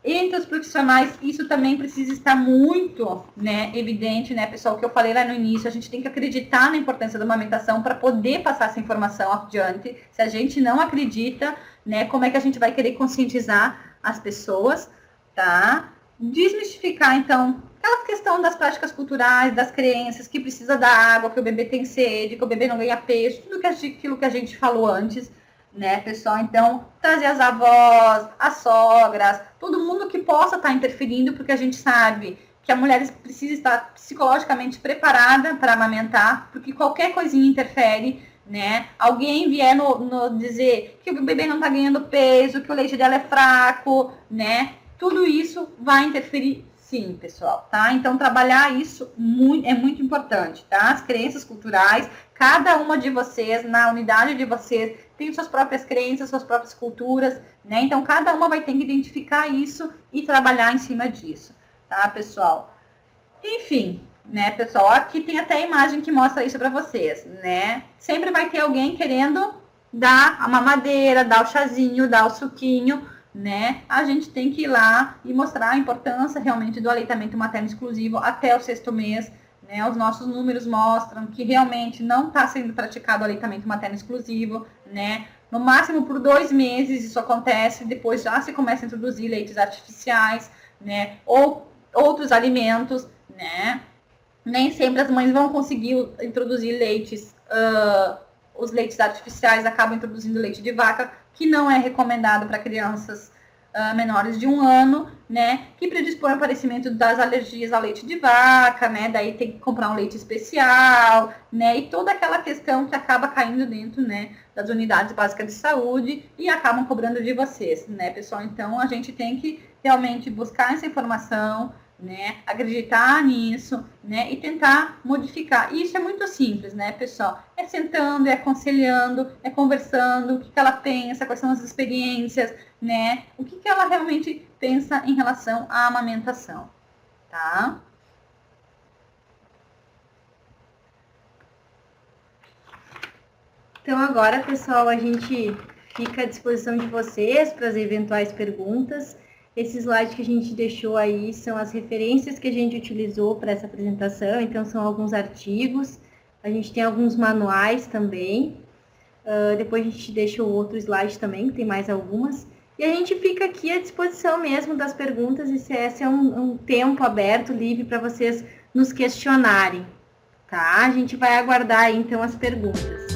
Entre os profissionais, isso também precisa estar muito, né, evidente, né, pessoal, que eu falei lá no início, a gente tem que acreditar na importância da amamentação para poder passar essa informação adiante. Se a gente não acredita, né, como é que a gente vai querer conscientizar as pessoas, tá? Desmistificar, então, aquela questão das práticas culturais, das crenças, que precisa da água, que o bebê tem sede, que o bebê não ganha peso, tudo aquilo que a gente falou antes, né, pessoal? Então, trazer as avós, as sogras, todo mundo que possa estar interferindo, porque a gente sabe que a mulher precisa estar psicologicamente preparada para amamentar, porque qualquer coisinha interfere, né? Alguém vier dizer que o bebê não está ganhando peso, que o leite dela é fraco, né? Tudo isso vai interferir, sim, pessoal, tá? Então, trabalhar isso é muito importante, tá? As crenças culturais, cada uma de vocês, na unidade de vocês, tem suas próprias crenças, suas próprias culturas, né? Então, cada uma vai ter que identificar isso e trabalhar em cima disso, tá, pessoal? Enfim, né, pessoal? Aqui tem até a imagem que mostra isso para vocês, né? Sempre vai ter alguém querendo dar a mamadeira, dar o chazinho, dar o suquinho, né? A gente tem que ir lá e mostrar a importância realmente do aleitamento materno exclusivo até o 6º mês, né? Os nossos números mostram que realmente não está sendo praticado o aleitamento materno exclusivo, né? No máximo por 2 meses isso acontece, depois já se começa a introduzir leites artificiais, né? Ou outros alimentos, né? Nem sempre as mães vão conseguir introduzir leites, os leites artificiais acabam introduzindo leite de vaca, que não é recomendado para crianças menores de 1 ano, né? Que predispõe ao aparecimento das alergias ao leite de vaca, né? Daí tem que comprar um leite especial, né? E toda aquela questão que acaba caindo dentro, né, das unidades básicas de saúde e acabam cobrando de vocês, né, pessoal? Então, a gente tem que realmente buscar essa informação, né, acreditar nisso, né, e tentar modificar. E isso é muito simples, né, pessoal? É sentando, é aconselhando, é conversando, o que ela pensa, quais são as experiências, né, o que ela realmente pensa em relação à amamentação, tá?
Então agora, pessoal, a gente fica à disposição de vocês para as eventuais perguntas. Esse slide que a gente deixou aí são as referências que a gente utilizou para essa apresentação, então são alguns artigos, a gente tem alguns manuais também, depois a gente deixa o outro slide também, que tem mais algumas, e a gente fica aqui à disposição mesmo das perguntas, e esse é um tempo aberto, livre para vocês nos questionarem, tá? A gente vai aguardar aí, então, as perguntas.